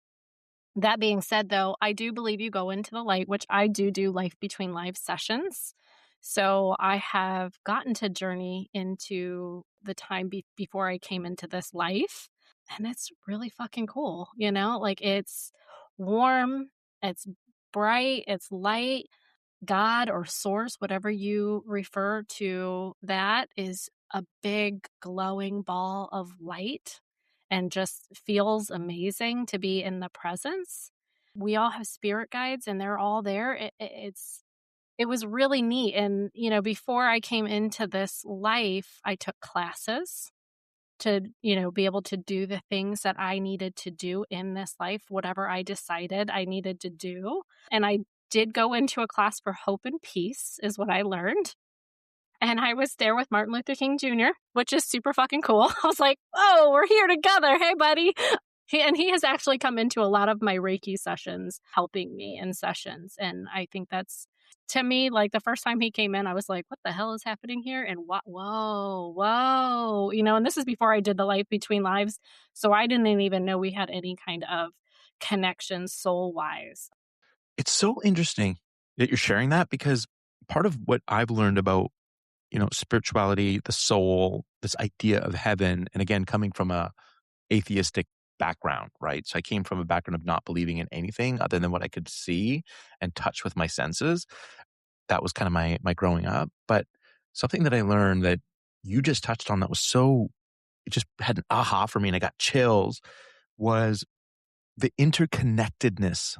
that being said, though, I do believe you go into the light, which I do life between life sessions. So, I have gotten to journey into the time before I came into this life, and it's really fucking cool, you know? Like, it's warm, it's bright, it's light. God or source, whatever you refer to, that is a big glowing ball of light and just feels amazing to be in the presence. We all have spirit guides and they're all there. It was really neat. And, you know, before I came into this life, I took classes to, you know, be able to do the things that I needed to do in this life, whatever I decided I needed to do. And I did go into a class for hope and peace, is what I learned. And I was there with Martin Luther King Jr., which is super fucking cool. I was like, oh, we're here together. Hey, buddy. He has actually come into a lot of my Reiki sessions, helping me in sessions. And I think that's, to me, like the first time he came in, I was like, what the hell is happening here? And what, whoa, you know, and this is before I did the life between lives. So I didn't even know we had any kind of connection soul wise. It's so interesting that you're sharing that because part of what I've learned about, spirituality, the soul, this idea of heaven, and again, coming from a atheistic background, right? So I came from a background of not believing in anything other than what I could see and touch with my senses. That was kind of my growing up. But something that I learned that you just touched on that was it just had an aha for me and I got chills was the interconnectedness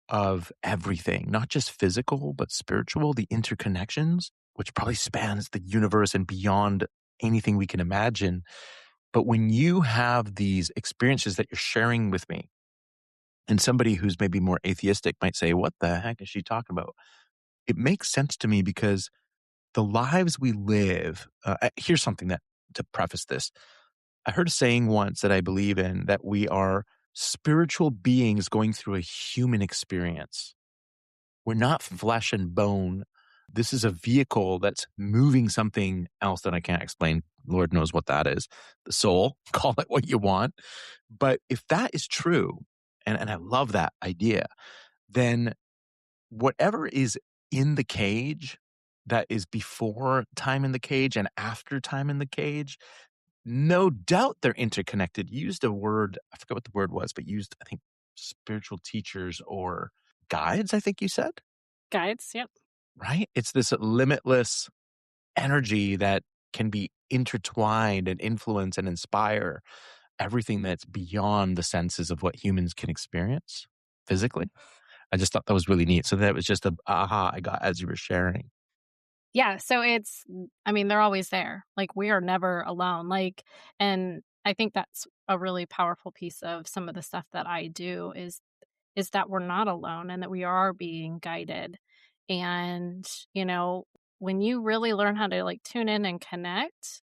of everything, not just physical, but spiritual, the interconnections, which probably spans the universe and beyond anything we can imagine. But when you have these experiences that you're sharing with me, and somebody who's maybe more atheistic might say, what the heck is she talking about? It makes sense to me because the lives we live, here's something that to preface this. I heard a saying once that I believe in that we are spiritual beings going through a human experience. We're not flesh and bone. This is a vehicle that's moving something else that I can't explain. Lord knows what that is. The soul, call it what you want. But if that is true, and I love that idea, then whatever is in the cage that is before time in the cage and after time in the cage, no doubt they're interconnected. You used a word, I forget what the word was, but used, I think, spiritual teachers or guides, I think you said, Guides, yep. right? It's this limitless energy that can be intertwined and influence and inspire everything that's beyond the senses of what humans can experience physically. I just thought that was really neat. So that was just a aha I got as you were sharing. Yeah, so I mean, they're always there. Like, we are never alone. Like, and I think that's a really powerful piece of some of the stuff that I do is that we're not alone and that we are being guided. And, when you really learn how to like tune in and connect,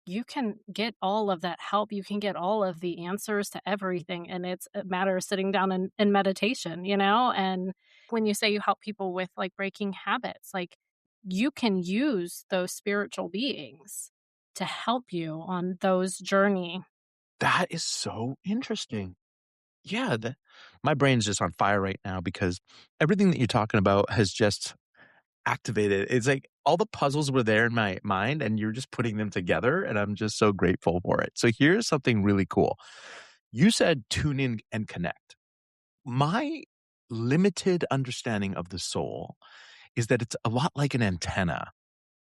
you can get all of that help. You can get all of the answers to everything. And it's a matter of sitting down in meditation, And when you say you help people with like breaking habits, like you can use those spiritual beings to help you on those journey. That is so interesting. Yeah, my brain's just on fire right now because everything that you're talking about has just activated. It's like all the puzzles were there in my mind and you're just putting them together and I'm just so grateful for it. So here's something really cool. You said tune in and connect. My limited understanding of the soul is that it's a lot like an antenna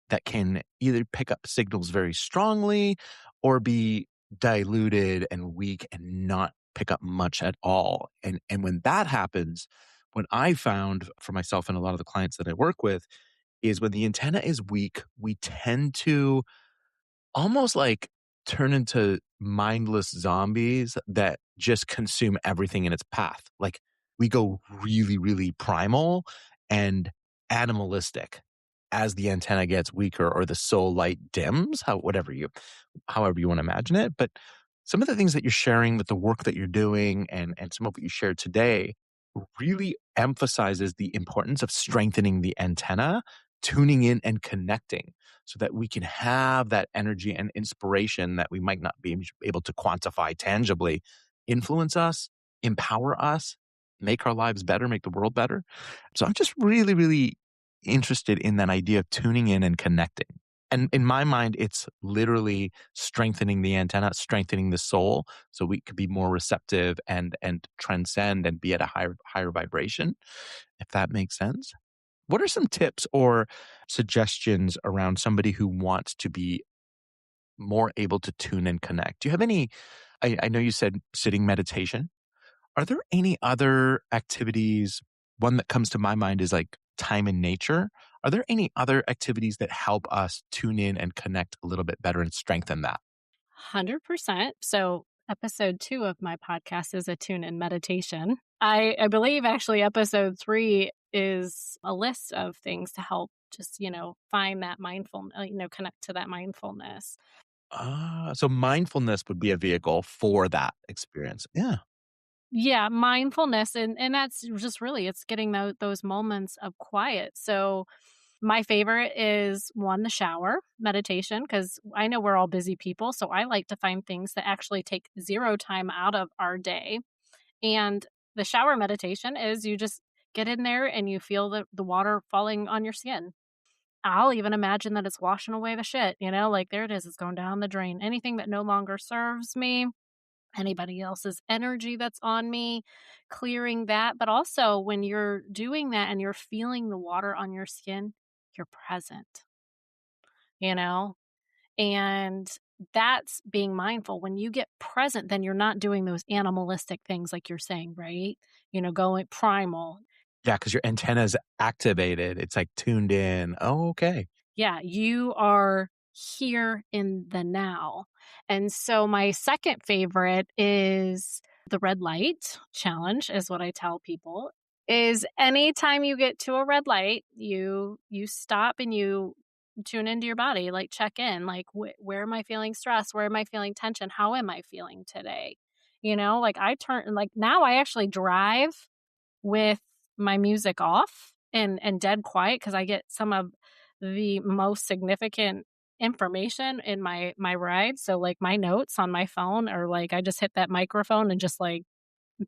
that can either pick up signals very strongly or be diluted and weak and not pick up much at all. And when that happens, what I found for myself and a lot of the clients that I work with is when the antenna is weak, we tend to almost like turn into mindless zombies that just consume everything in its path. Like we go really, really primal and animalistic as the antenna gets weaker or the soul light dims, however you want to imagine it. But some of the things that you're sharing with the work that you're doing and some of what you shared today really emphasizes the importance of strengthening the antenna, tuning in and connecting so that we can have that energy and inspiration that we might not be able to quantify tangibly influence us, empower us, make our lives better, make the world better. So I'm just really, really interested in that idea of tuning in and connecting. And in my mind, it's literally strengthening the antenna, strengthening the soul so we could be more receptive and transcend and be at a higher vibration, if that makes sense. What are some tips or suggestions around somebody who wants to be more able to tune and connect? Do you have any? I know you said sitting meditation. Are there any other activities? One that comes to my mind is like time in nature. Are there any other activities that help us tune in and connect a little bit better and strengthen that? 100%. So, episode 2 of my podcast is a tune in meditation. I believe actually episode 3 is a list of things to help just, find that mindful, connect to that mindfulness. So mindfulness would be a vehicle for that experience. Yeah. Yeah, mindfulness and that's just really it's getting those moments of quiet. So, my favorite is one, the shower meditation, because I know we're all busy people. So I like to find things that actually take zero time out of our day. And the shower meditation is you just get in there and you feel the water falling on your skin. I'll even imagine that it's washing away the shit, like there it is, it's going down the drain. Anything that no longer serves me, anybody else's energy that's on me, clearing that. But also, when you're doing that and you're feeling the water on your skin, you're present, you know? And that's being mindful. When you get present, then you're not doing those animalistic things like you're saying, right? Going primal. Yeah, because your antenna is activated. It's like tuned in. Oh, okay. Yeah, you are here in the now. And so my second favorite is the red light challenge is what I tell people is anytime you get to a red light, you stop and you tune into your body, like check in, like where am I feeling stress? Where am I feeling tension? How am I feeling today? Like I turn like now I actually drive with my music off and dead quiet because I get some of the most significant information in my ride. So like my notes on my phone are like I just hit that microphone and just like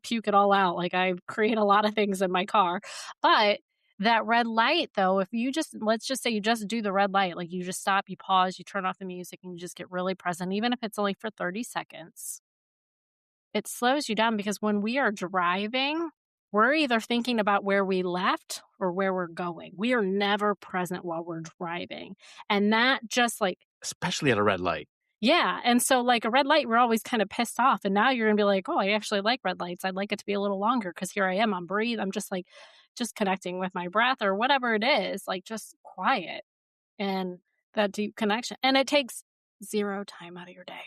puke it all out. Like I create a lot of things in my car. But that red light though, if you just let's just say you just do the red light, like you just stop, you pause, you turn off the music and you just get really present, even if it's only for 30 seconds, it slows you down because when we are driving, we're either thinking about where we left or where we're going. We are never present while we're driving. And that just like, Especially at a red light. yeah. And so, like a red light, we're always kind of pissed off. And now you're going to be like, oh, I actually like red lights. I'd like it to be a little longer because here I am. I'm just like, just connecting with my breath or whatever it is, like just quiet and that deep connection. And it takes zero time out of your day.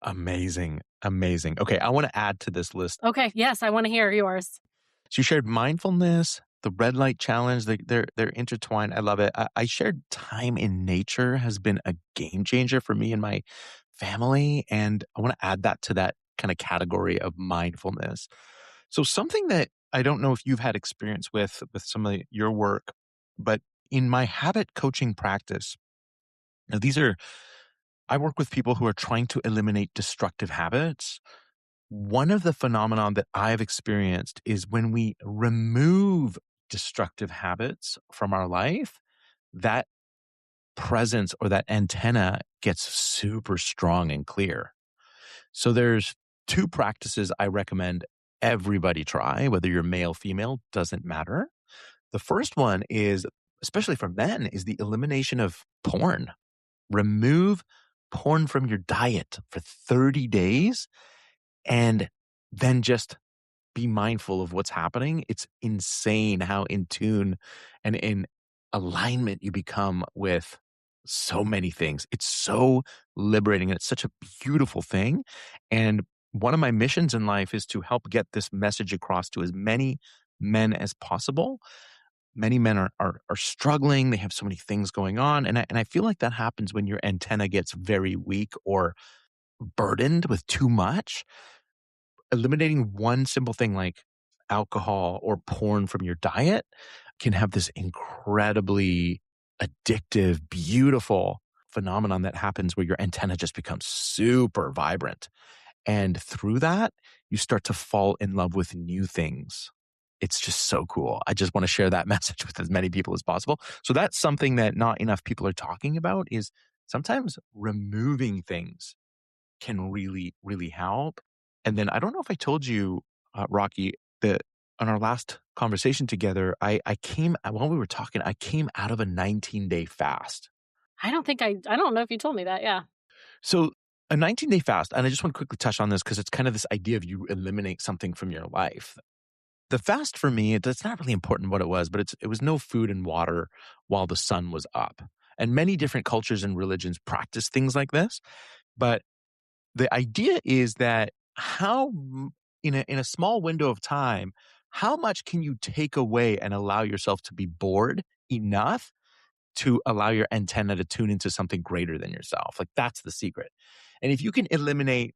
Amazing. Amazing. Okay, I want to add to this list. Okay. Yes. I want to hear yours. So you shared mindfulness, the red light challenge. They're intertwined. I love it. I shared time in nature has been a game changer for me and my family, and I want to add that to that kind of category of mindfulness. So something that I don't know if you've had experience with some of your work, but in my habit coaching practice, now these are I work with people who are trying to eliminate destructive habits. One of the phenomenon that I've experienced is when we remove destructive habits from our life, that presence or that antenna gets super strong and clear. So there's two practices I recommend everybody try, whether you're male, female, doesn't matter. The first one is, especially for men, is the elimination of porn. Remove porn from your diet for 30 days and then just be mindful of what's happening. It's insane how in tune and in alignment you become with so many things. It's so liberating and it's such a beautiful thing. And one of my missions in life is to help get this message across to as many men as possible. Many men are struggling. They have so many things going on. And I feel like that happens when your antenna gets very weak or burdened with too much. Eliminating one simple thing like alcohol or porn from your diet can have this incredibly addictive, beautiful phenomenon that happens where your antenna just becomes super vibrant. And through that, you start to fall in love with new things. It's just so cool. I just want to share that message with as many people as possible. So that's something that not enough people are talking about is sometimes removing things can really, really help. And then I don't know if I told you, Rocky, that on our last conversation together, I came, while we were talking, I came out of a 19-day fast. I don't know if you told me that. Yeah. So a 19-day fast, and I just want to quickly touch on this because it's kind of this idea of you eliminate something from your life. The fast for me, it's not really important what it was, but it was no food and water while the sun was up. And many different cultures and religions practice things like this. But the idea is that in a small window of time, how much can you take away and allow yourself to be bored enough to allow your antenna to tune into something greater than yourself? Like that's the secret. And if you can eliminate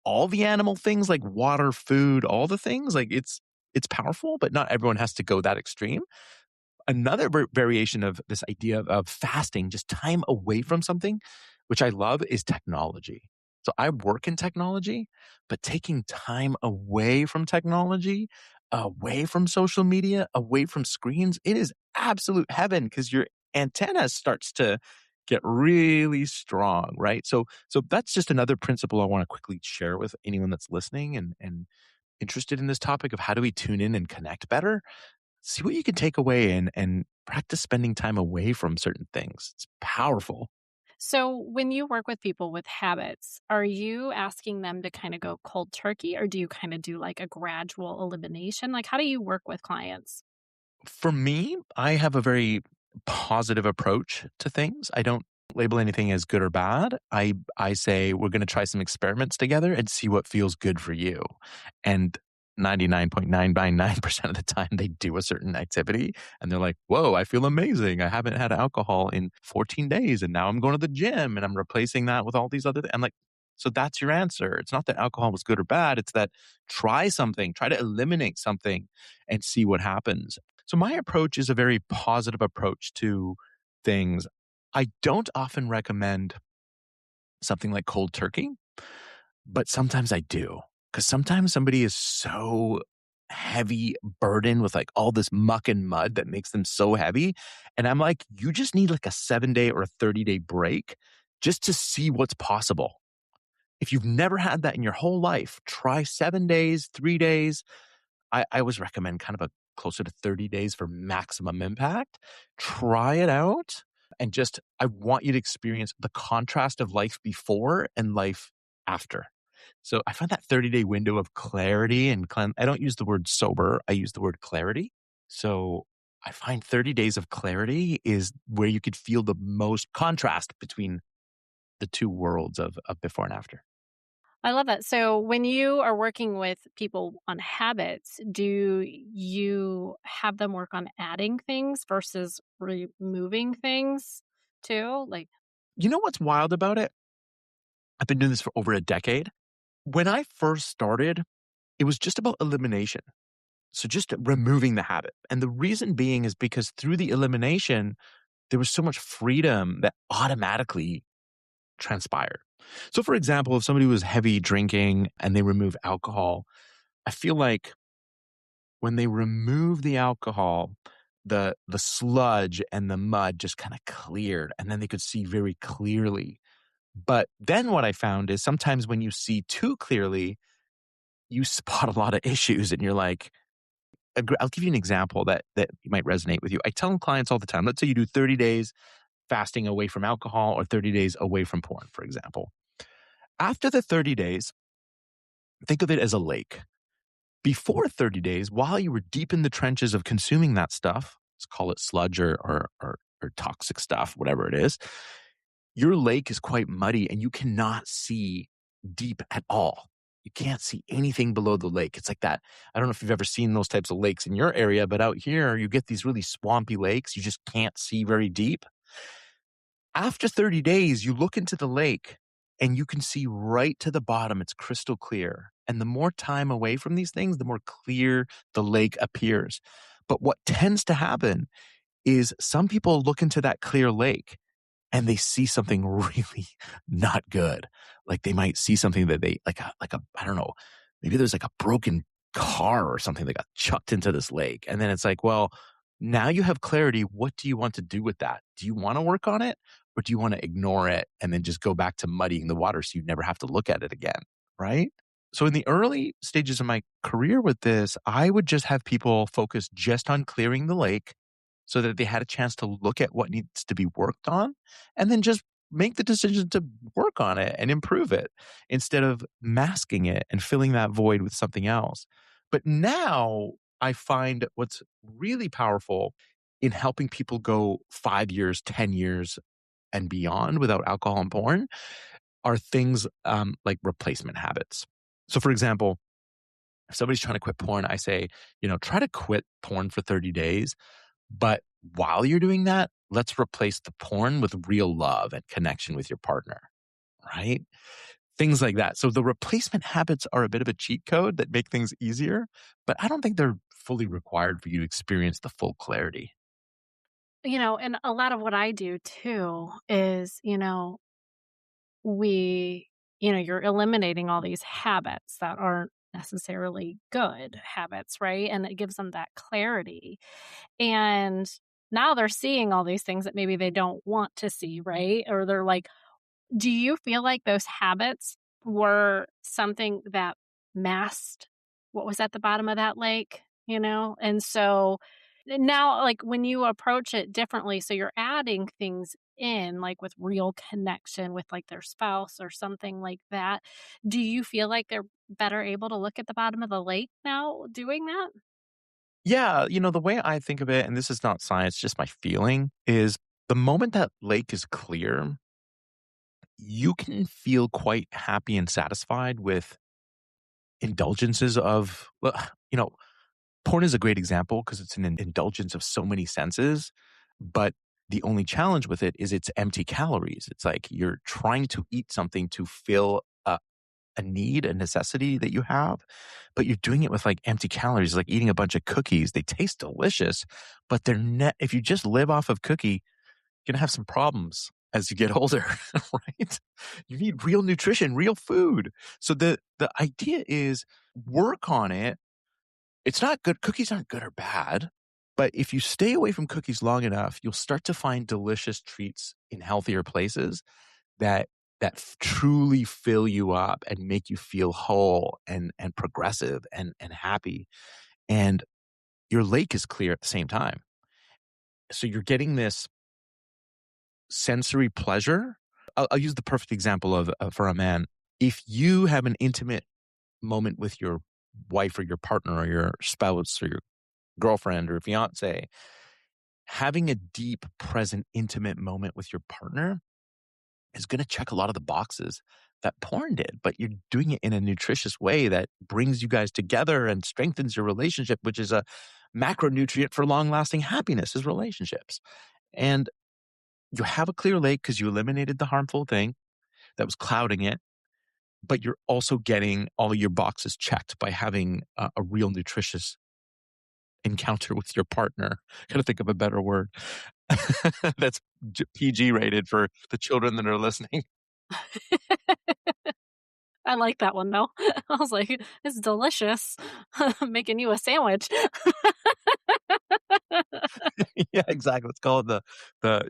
all the animal things like water, food, all the things, like it's powerful, but not everyone has to go that extreme. Another variation of this idea of fasting, just time away from something, which I love, is technology. So I work in technology, but taking time away from technology, away from social media, away from screens, it is absolute heaven because your antenna starts to get really strong, right? So that's just another principle I want to quickly share with anyone that's listening and interested in this topic of how do we tune in and connect better. See what you can take away and practice spending time away from certain things. It's powerful. So when you work with people with habits, are you asking them to kind of go cold turkey or do you kind of do like a gradual elimination? Like, how do you work with clients? For me, I have a very positive approach to things. I don't label anything as good or bad. I say we're going to try some experiments together and see what feels good for you. And 99.999% of the time they do a certain activity and they're like, "Whoa, I feel amazing. I haven't had alcohol in 14 days and now I'm going to the gym and I'm replacing that with all these other things." I'm like, so that's your answer. It's not that alcohol was good or bad. It's that try something, try to eliminate something and see what happens. So my approach is a very positive approach to things. I don't often recommend something like cold turkey, but sometimes I do Because sometimes somebody is so heavy burdened with like all this muck and mud that makes them so heavy. And I'm like, you just need like a 7-day or a 30-day break just to see what's possible. If you've never had that in your whole life, try 7 days, 3 days. I always recommend kind of a closer to 30 days for maximum impact. Try it out and just, I want you to experience the contrast of life before and life after. So I find that 30-day window of clarity and I don't use the word sober, I use the word clarity. So I find 30 days of clarity is where you could feel the most contrast between the two worlds of before and after. I love that. So when you are working with people on habits, do you have them work on adding things versus removing things too? Like, You know what's wild about it? I've been doing this for over a decade. When I first started, it was just about elimination. So just removing the habit. And the reason being is because through the elimination, there was so much freedom that automatically transpired. So for example, if somebody was heavy drinking and they remove alcohol, I feel like when they remove the alcohol, the sludge and the mud just kind of cleared and then they could see very clearly. But then what I found is sometimes when you see too clearly, you spot a lot of issues and you're like, I'll give you an example that might resonate with you. I tell clients all the time, let's say you do 30 days fasting away from alcohol or 30 days away from porn, for example. After the 30 days, think of it as a lake. Before 30 days, while you were deep in the trenches of consuming that stuff, let's call it sludge or toxic stuff, whatever it is, your lake is quite muddy and you cannot see deep at all. You can't see anything below the lake. It's like that. I don't know if you've ever seen those types of lakes in your area, but out here, you get these really swampy lakes. You just can't see very deep. After 30 days, you look into the lake and you can see right to the bottom. It's crystal clear. And the more time away from these things, the more clear the lake appears. But what tends to happen is some people look into that clear lake and they see something really not good. Like they might see something that they I don't know, maybe there's like a broken car or something that got chucked into this lake. And then it's like, well, now you have clarity. What do you want to do with that? Do you want to work on it or do you want to ignore it and then just go back to muddying the water so you never have to look at it again? Right? So in the early stages of my career with this, I would just have people focus just on clearing the lake so that they had a chance to look at what needs to be worked on and then just make the decision to work on it and improve it instead of masking it and filling that void with something else. But now I find what's really powerful in helping people go 5 years, 10 years and beyond without alcohol and porn are things like replacement habits. So for example, if somebody's trying to quit porn, I say, try to quit porn for 30 days. But while you're doing that, let's replace the porn with real love and connection with your partner, right? Things like that. So the replacement habits are a bit of a cheat code that make things easier, but I don't think they're fully required for you to experience the full clarity. and a lot of what I do too is, we, you're eliminating all these habits that aren't necessarily good habits, right? And it gives them that clarity. And now they're seeing all these things that maybe they don't want to see, right? Or they're like, do you feel like those habits were something that masked what was at the bottom of that lake, And so now, like, when you approach it differently, so you're adding things in, like, with real connection with, like, their spouse or something like that, do you feel like they're better able to look at the bottom of the lake now doing that? Yeah, the way I think of it, and this is not science, just my feeling, is the moment that lake is clear, you can feel quite happy and satisfied with indulgences of, well, porn is a great example because it's an indulgence of so many senses. But the only challenge with it is it's empty calories. It's like you're trying to eat something to fill a need, a necessity that you have, but you're doing it with like empty calories, like eating a bunch of cookies. They taste delicious, but they're if you just live off of cookie, you're going to have some problems. as you get older, right? You need real nutrition, real food. So the idea is work on it. It's not good. Cookies aren't good or bad, but if you stay away from cookies long enough, you'll start to find delicious treats in healthier places that truly fill you up and make you feel whole and progressive and happy. And your lake is clear at the same time. So you're getting this sensory pleasure. I'll use the perfect example of for a man. If you have an intimate moment with your wife or your partner or your spouse or your girlfriend or fiance, having a deep, present, intimate moment with your partner is going to check a lot of the boxes that porn did, but you're doing it in a nutritious way that brings you guys together and strengthens your relationship, which is a macronutrient for long lasting happiness is relationships. And you have a clear lake because you eliminated the harmful thing that was clouding it, but you're also getting all your boxes checked by having a real nutritious encounter with your partner. Gotta think of a better word. That's PG rated for the children that are listening. I like that one though. I was like, it's delicious. Making you a sandwich. Yeah, exactly. Let's call it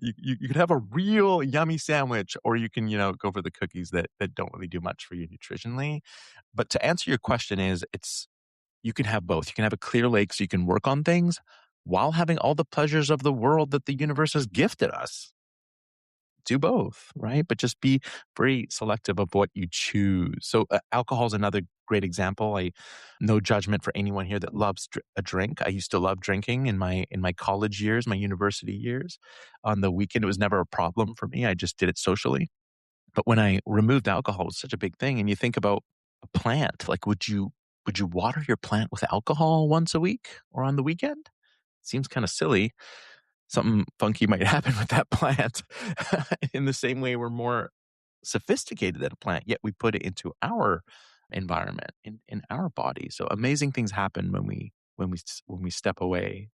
you could have a real yummy sandwich, or you can, go for the cookies that don't really do much for you nutritionally. But to answer your question is you can have both. You can have a clear lake so you can work on things while having all the pleasures of the world that the universe has gifted us. Do both, right? But just be very selective of what you choose. So alcohol is another great example. No judgment for anyone here that loves a drink. I used to love drinking in my college years, my university years. On the weekend, it was never a problem for me. I just did it socially. But when I removed alcohol, it was such a big thing. And you think about a plant, like would you water your plant with alcohol once a week or on the weekend? Seems kind of silly. Something funky might happen with that plant. In the same way, we're more sophisticated than a plant, yet we put it into our environment, in our body. So amazing things happen when we step away.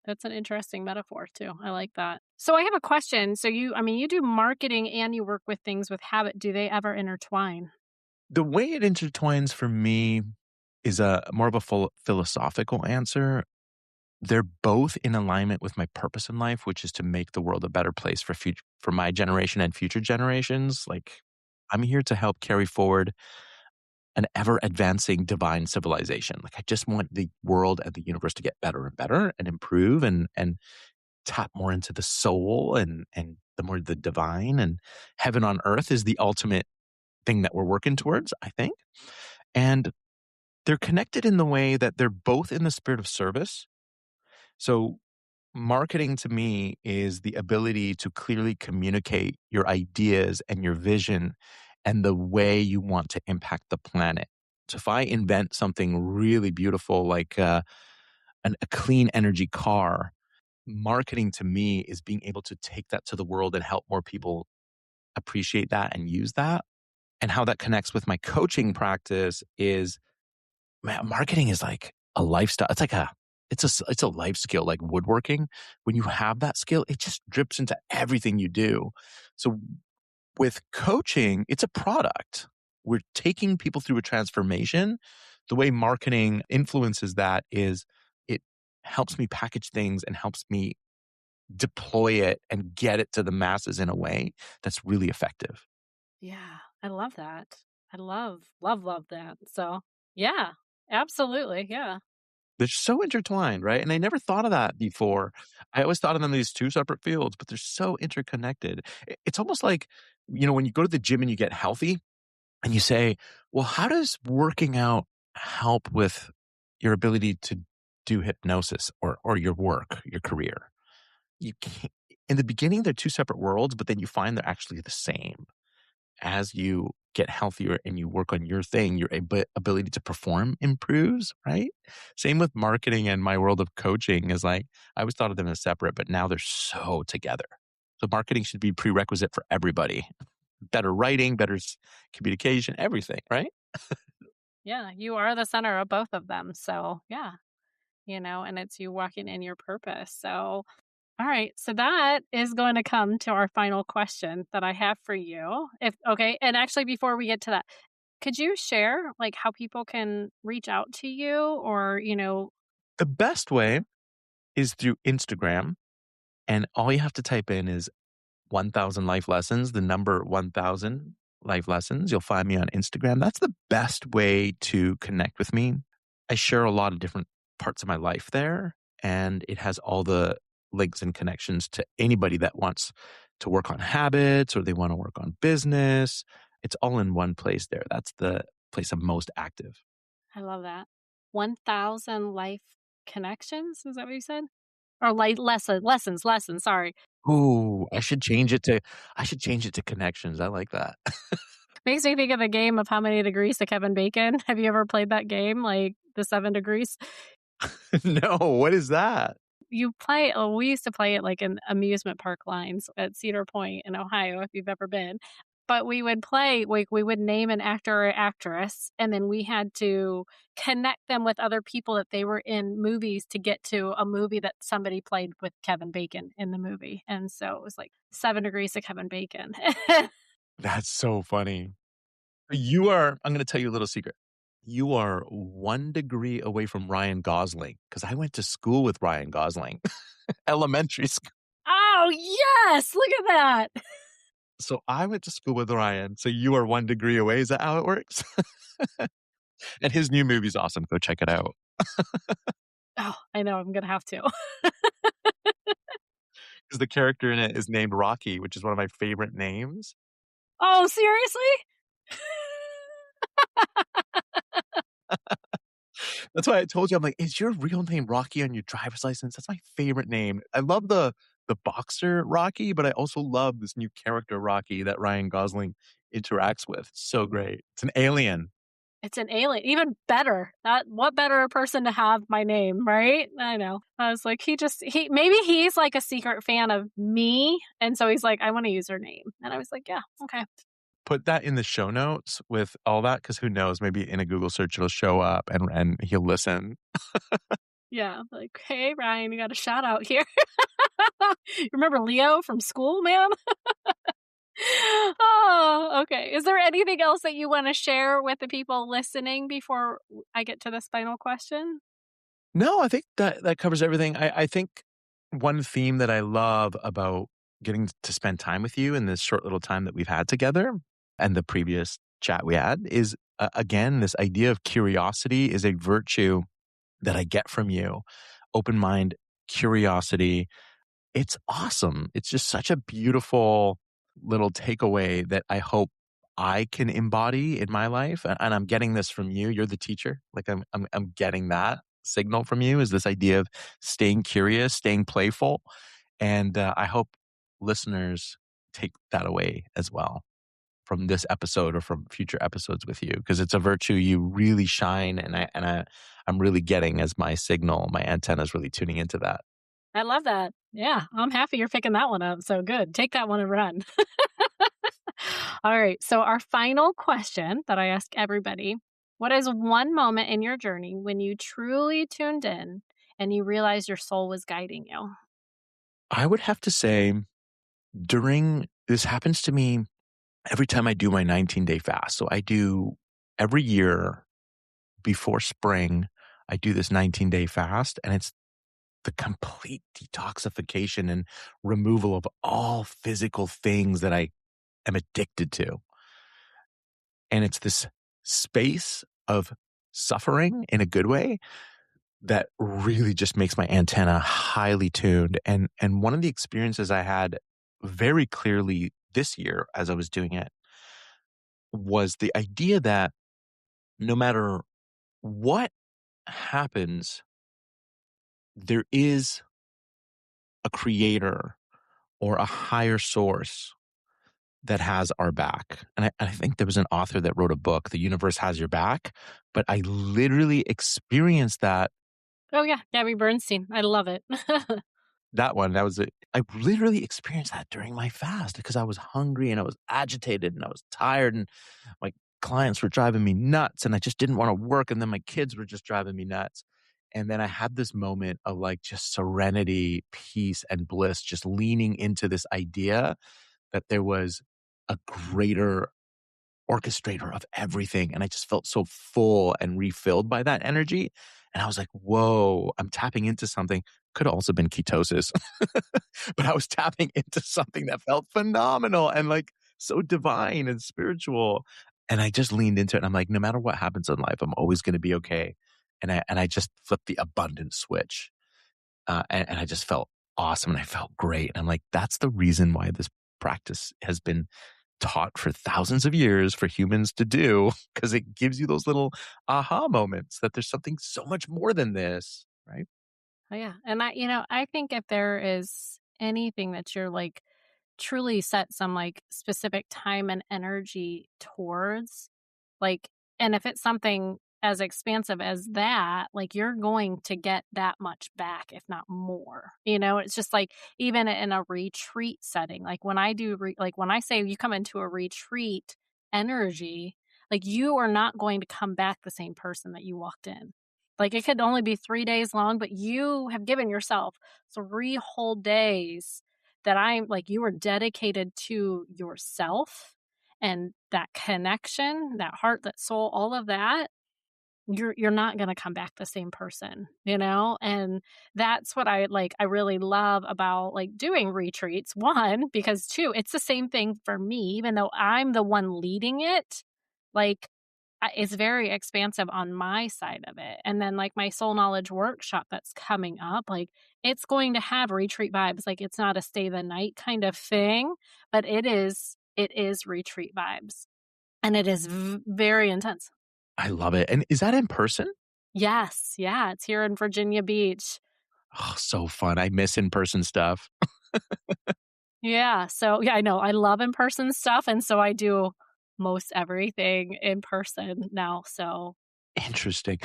That's an interesting metaphor too. I like that. So I have a question. So you do marketing and you work with things with habit. Do they ever intertwine? The way it intertwines for me is a more of a full philosophical answer. They're both in alignment with my purpose in life, which is to make the world a better place for my generation and future generations. Like I'm here to help carry forward an ever advancing divine civilization. Like I just want the world and the universe to get better and better and improve and tap more into the soul and the more the divine, and heaven on earth is the ultimate thing that we're working towards, I think. And they're connected in the way that they're both in the spirit of service. So marketing to me is the ability to clearly communicate your ideas and your vision and the way you want to impact the planet. So if I invent something really beautiful like a clean energy car, marketing to me is being able to take that to the world and help more people appreciate that and use that. And how that connects with my coaching practice is, man, marketing is like a lifestyle. It's a life skill like woodworking. When you have that skill, it just drips into everything you do. So with coaching, it's a product. We're taking people through a transformation. The way marketing influences that is it helps me package things and helps me deploy it and get it to the masses in a way that's really effective. Yeah, I love that. I love that. So, yeah, absolutely. Yeah. They're so intertwined, right? And I never thought of that before. I always thought of them as two separate fields, but they're so interconnected. It's almost like, when you go to the gym and you get healthy and you say, well, how does working out help with your ability to do hypnosis or your work, your career? You can't, in the beginning, they're two separate worlds, but then you find they're actually the same. As you get healthier and you work on your thing, your ability to perform improves, right? Same with marketing, and my world of coaching is like, I always thought of them as separate, but now they're so together. So marketing should be prerequisite for everybody. Better writing, better communication, everything, right? Yeah, you are the center of both of them. So, yeah, and it's you walking in your purpose. So, All right. So that is going to come to our final question that I have for you. If okay, and actually before we get to that, could you share like how people can reach out to you or, The best way is through Instagram. And all you have to type in is 1000 life lessons, the number 1000 life lessons. You'll find me on Instagram. That's the best way to connect with me. I share a lot of different parts of my life there, and it has all the links and connections to anybody that wants to work on habits or they want to work on business. It's all in one place there. That's the place I'm most active. I love that. 1,000 life connections, is that what you said? Or like lessons, sorry. Ooh, I should change it to connections. I like that. Makes me think of the game of How Many Degrees to Kevin Bacon. Have you ever played that game, like the 7 degrees? No, what is that? You play we used to play it, like, in amusement park lines at Cedar Point in Ohio, if you've ever been. But we would play like, we would name an actor or actress, and then we had to connect them with other people that they were in movies to get to a movie that somebody played with Kevin Bacon in the movie, and so it was like 7 Degrees to Kevin Bacon. That's so funny. I'm going to tell you a little secret. You are 1 degree away from Ryan Gosling because I went to school with Ryan Gosling, elementary school. Oh, yes! Look at that! So I went to school with Ryan. So you are 1 degree away. Is that how it works? And his new movie's awesome. Go check it out. Oh, I know, I'm gonna have to. Because the character in it is named Rocky, which is one of my favorite names. Oh, seriously? That's why I told you, I'm like, is your real name Rocky on your driver's license? That's my favorite name. I love the boxer Rocky, but I also love this new character Rocky that Ryan Gosling interacts with. It's so great. It's an alien. It's an alien, even better. That what better person to have my name, right? I know. I was like, he maybe he's like a secret fan of me, and so he's like, I want to use her name, and I was like, yeah, okay, Put that in the show notes with all that, because who knows? Maybe in a Google search it'll show up and he'll listen. yeah, like, hey Ryan, you got a shout out here. Remember Leo from school, man? Oh, okay. Is there anything else that you want to share with the people listening before I get to this final question? No, I think that covers everything. I think one theme that I love about getting to spend time with you in this short little time that we've had together and the previous chat we had is, again, this idea of curiosity is a virtue that I get from you. Open mind, curiosity. It's awesome. It's just such a beautiful little takeaway that I hope I can embody in my life. And I'm getting this from you. You're the teacher. Like I'm getting that signal from you is this idea of staying curious, staying playful. And I hope listeners take that away as well from this episode or from future episodes with you, because it's a virtue you really shine. I'm really getting as my signal, my antenna is really tuning into that. I love that. Yeah, I'm happy you're picking that one up. So good. Take that one and run. All right. So, our final question that I ask everybody: what is one moment in your journey when you truly tuned in and you realized your soul was guiding you? I would have to say during this happens to me every time I do my 19-day fast. So I do every year before spring, I do this 19-day fast, and it's the complete detoxification and removal of all physical things that I am addicted to. And it's this space of suffering in a good way that really just makes my antenna highly tuned. And one of the experiences I had very clearly this year as I was doing it was the idea that no matter what happens, there is a creator or a higher source that has our back. And I think there was an author that wrote a book, The Universe Has Your Back, but I literally experienced that. Oh, yeah. Gabby Bernstein. I love it. That one, that was it. I literally experienced that during my fast because I was hungry and I was agitated and I was tired and my clients were driving me nuts and I just didn't want to work. And then my kids were just driving me nuts. And then I had this moment of like just serenity, peace, and bliss, just leaning into this idea that there was a greater orchestrator of everything. And I just felt so full and refilled by that energy. And I was like, whoa, I'm tapping into something. Could have also been ketosis, but I was tapping into something that felt phenomenal and like so divine and spiritual. And I just leaned into it. And I'm like, no matter what happens in life, I'm always going to be okay. And I just flipped the abundance switch. And I just felt awesome and I felt great. And I'm like, that's the reason why this practice has been taught for thousands of years for humans to do, because it gives you those little aha moments that there's something so much more than this, right? Oh, yeah. And I think if there is anything that you're like truly set some like specific time and energy towards, like, and if it's something as expansive as that, like you're going to get that much back, if not more. It's just like even in a retreat setting, like when I do, like when I say you come into a retreat energy, like you are not going to come back the same person that you walked in. Like it could only be 3 days long, but you have given yourself 3 whole days that I'm like, you are dedicated to yourself and that connection, that heart, that soul, all of that. You're not going to come back the same person. And that's what I really love about like doing retreats. One, because two, it's the same thing for me, even though I'm the one leading it. Like it's very expansive on my side of it. And then like my soul knowledge workshop that's coming up, like it's going to have retreat vibes. Like it's not a stay the night kind of thing, but it is retreat vibes and it is very intense. I love it. And is that in person? Yes, yeah, it's here in Virginia Beach. Oh, so fun. I miss in person stuff. Yeah, so yeah, I know. I love in-person stuff, and so I do most everything in person now, so Interesting.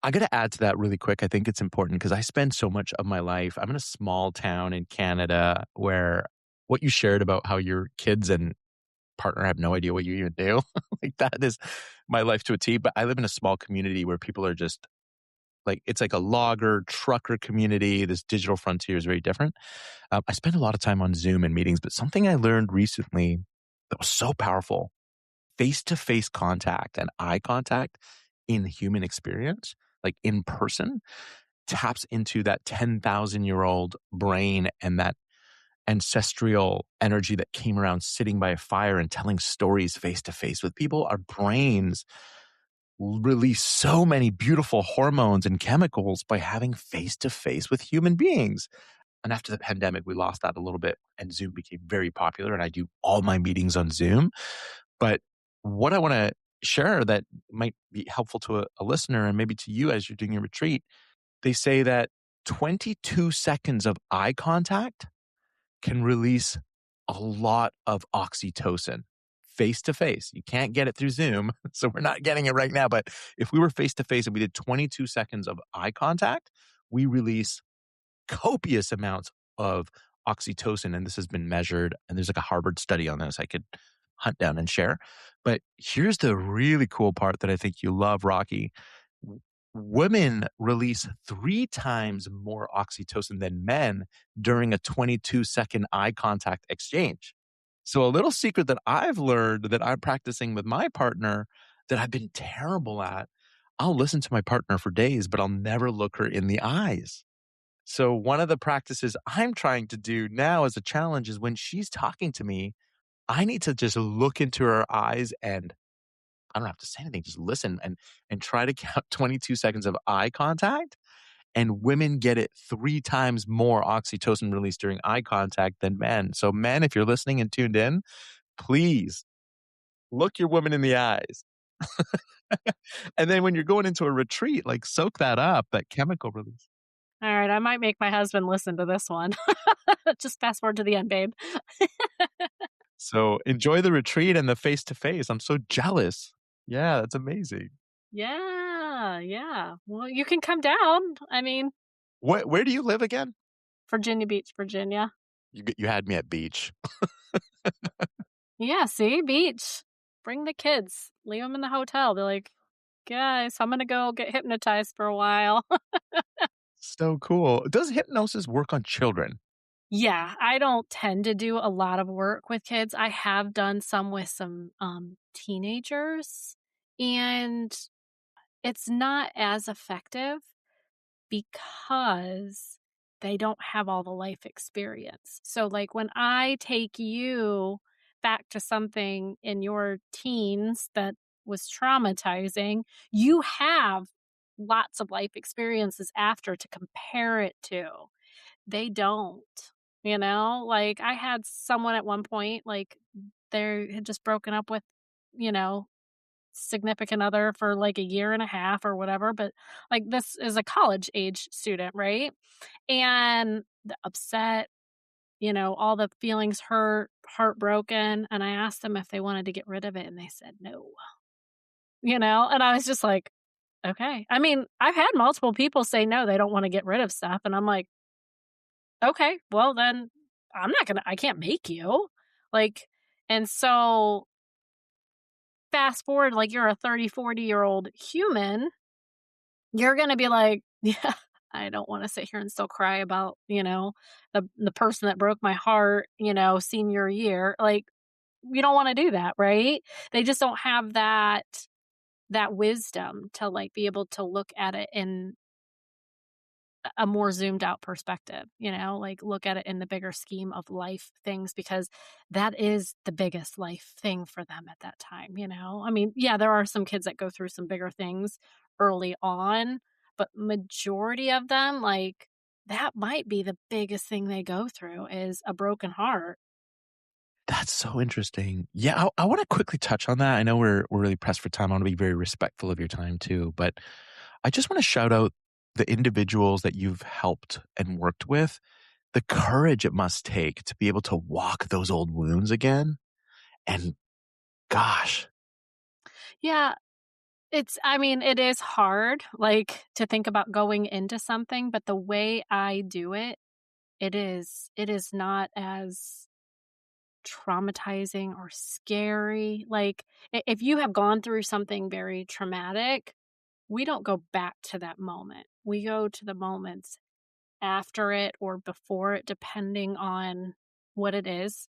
I got to add to that really quick. I think it's important because I spend so much of my life. I'm in a small town in Canada where what you shared about how your kids and partner have no idea what you even do. Like that is my life to a T. But I live in a small community where people are just like, it's like a logger, trucker community. This digital frontier is very different. I spend a lot of time on Zoom and meetings, but something I learned recently that was so powerful, face to face contact and eye contact in human experience, like in person, taps into that 10,000-year-old brain and that ancestral energy that came around sitting by a fire and telling stories face to face with people. Our brains release so many beautiful hormones and chemicals by having face to face with human beings. And after the pandemic, we lost that a little bit and Zoom became very popular. And I do all my meetings on Zoom. But what I want to share that might be helpful to a listener and maybe to you as you're doing your retreat, they say that 22 seconds of eye contact can release a lot of oxytocin face to face. You can't get it through Zoom, so we're not getting it right now. But if we were face to face and we did 22 seconds of eye contact, we release copious amounts of oxytocin. And this has been measured. And there's like a Harvard study on this I could hunt down and share. But here's the really cool part that I think you love, Rocky. Women release 3 times more oxytocin than men during a 22-second eye contact exchange. So a little secret that I've learned that I'm practicing with my partner that I've been terrible at, I'll listen to my partner for days, but I'll never look her in the eyes. So one of the practices I'm trying to do now as a challenge is when she's talking to me, I need to just look into her eyes and I don't have to say anything, just listen and try to count 22 seconds of eye contact. And women get it 3 times more oxytocin released during eye contact than men. So men, if you're listening and tuned in, please look your woman in the eyes. And then when you're going into a retreat, like soak that up, that chemical release. all right, I might make my husband listen to this one. Just fast forward to the end, babe. So enjoy the retreat and the face to face. I'm so jealous. Yeah, that's amazing. Yeah, yeah. Well, you can come down. I mean, Where do you live again? Virginia Beach, Virginia. You had me at beach. Yeah, see? Beach. Bring the kids. Leave them in the hotel. They're like, guys, I'm gonna go get hypnotized for a while. So cool. Does hypnosis work on children? Yeah, I don't tend to do a lot of work with kids. I have done some with some, teenagers, and it's not as effective because they don't have all the life experience. So, like, when I take you back to something in your teens that was traumatizing, you have lots of life experiences after to compare it to. They don't, you know? Like, I had someone at one point, like, they had just broken up with, you know, significant other for, like, a year and a half or whatever, but, like, this is a college age student, right? And the upset, all the feelings hurt, heartbroken, and I asked them if they wanted to get rid of it, and they said no, and I was just like, "Okay." I mean, I've had multiple people say no, they don't wanna get rid of stuff, and I'm like, "Okay, well, then I can't make you." Like, and so fast forward, like, you're a 30, 40-year-old human, you're gonna be like, "Yeah, I don't wanna sit here and still cry about, the person that broke my heart, senior year." Like, you don't wanna do that, right? They just don't have that wisdom to, like, be able to look at it in a more zoomed out perspective, like look at it in the bigger scheme of life things because that is the biggest life thing for them at that time. I mean, yeah, there are some kids that go through some bigger things early on, but majority of them, like, that might be the biggest thing they go through is a broken heart. That's so interesting. Yeah, I wanna quickly touch on that. I know we're really pressed for time. I wanna be very respectful of your time too, but I just wanna shout out the individuals that you've helped and worked with, the courage it must take to be able to walk those old wounds again, and gosh, Yeah, I mean, it is hard, like, to think about going into something, but the way I do it, it is not as traumatizing or scary. Like, if you have gone through something very traumatic, we don't go back to that moment. We go to the moments after it or before it, depending on what it is.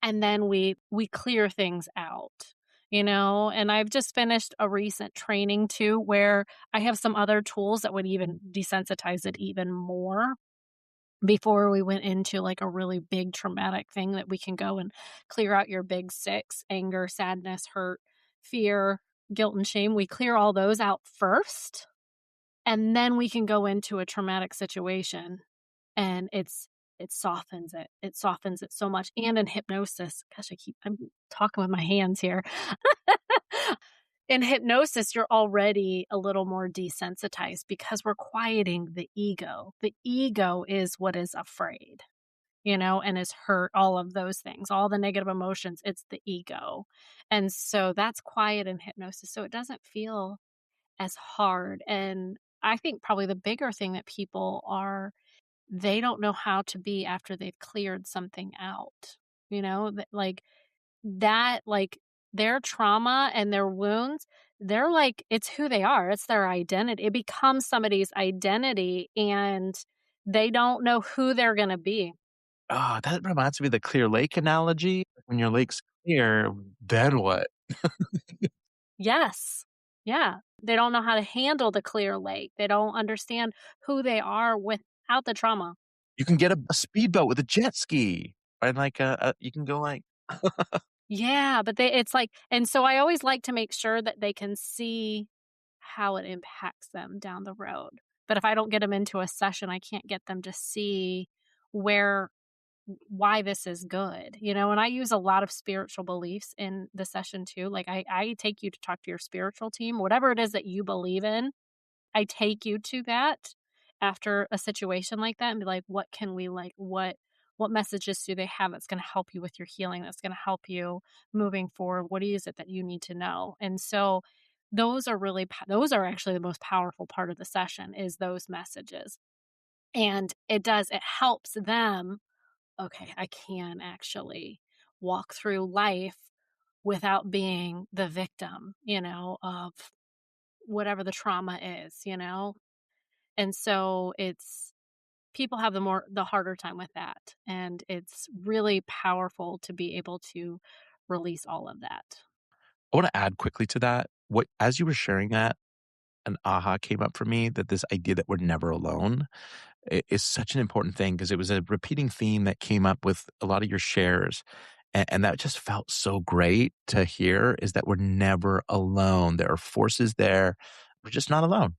And then we clear things out. And I've just finished a recent training too where I have some other tools that would even desensitize it even more before we went into, like, a really big traumatic thing that we can go and clear out your big 6: anger, sadness, hurt, fear, guilt, and shame. We clear all those out first, and then we can go into a traumatic situation, and it softens it. It softens it so much, and in hypnosis, gosh, I'm talking with my hands here. In hypnosis, you're already a little more desensitized because we're quieting the ego. The ego is what is afraid, and is hurt, all of those things, all the negative emotions, it's the ego. And so that's quiet in hypnosis. So it doesn't feel as hard. And I think probably the bigger thing that they don't know how to be after they've cleared something out, like their trauma and their wounds, they're like, it's who they are. It's their identity. It becomes somebody's identity and they don't know who they're going to be. that reminds me of the clear lake analogy. When your lake's clear, then what? Yes. Yeah. They don't know how to handle the clear lake. They don't understand who they are without the trauma. You can get a speedboat with a jet ski, and like you can go like Yeah, but it's like, and so I always like to make sure that they can see how it impacts them down the road. But if I don't get them into a session, I can't get them to see where why this is good, and I use a lot of spiritual beliefs in the session too. Like, I take you to talk to your spiritual team, whatever it is that you believe in. I take you to that after a situation like that and be like, what can we, like, what messages do they have that's going to help you with your healing, that's going to help you moving forward? What is it that you need to know? And so those are actually the most powerful part of the session, is those messages. And it helps them. Okay, I can actually walk through life without being the victim, of whatever the trauma is, you know? And so it's people have the harder time with that. And it's really powerful to be able to release all of that. I want to add quickly to that. What as you were sharing that, an aha came up for me that this idea that we're never alone is such an important thing because it was a repeating theme that came up with a lot of your shares. And that just felt so great to hear is that we're never alone. There are forces there. We're just not alone.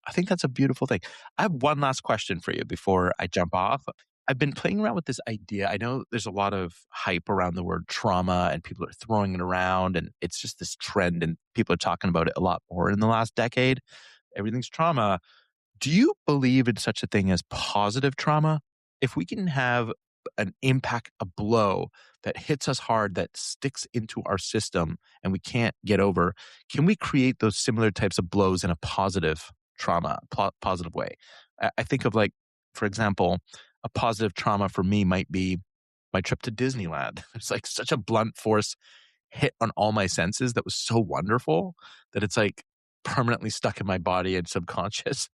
I think that's a beautiful thing. I have one last question for you before I jump off. I've been playing around with this idea. I know there's a lot of hype around the word trauma and people are throwing it around and it's just this trend and people are talking about it a lot more in the last decade. Everything's trauma. Do you believe in such a thing as positive trauma? If we can have an impact, a blow that hits us hard, that sticks into our system and we can't get over, can we create those similar types of blows in a positive trauma, positive way? I think of like, for example, a positive trauma for me might be my trip to Disneyland. It's like such a blunt force hit on all my senses that was so wonderful that it's like permanently stuck in my body and subconscious.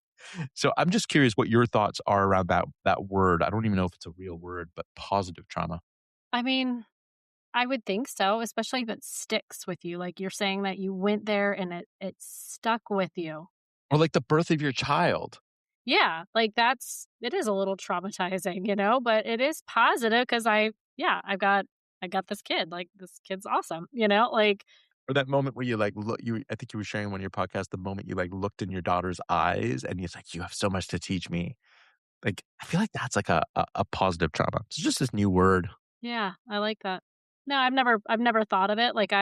So I'm just curious what your thoughts are around that word. I don't even know if it's a real word, but positive trauma. I mean, I would think so, especially if it sticks with you. Like you're saying that you went there and it stuck with you. Or like the birth of your child. Yeah, like it is a little traumatizing, you know, but it is positive because yeah, I got this kid. Like this kid's awesome, you know? Like Or that moment where you like look you I think you were sharing on one of your podcasts, the moment you like looked in your daughter's eyes and it's like, you have so much to teach me. Like I feel like that's like a positive trauma. It's just this new word. yeah, I like that. No, I've never thought of it. Like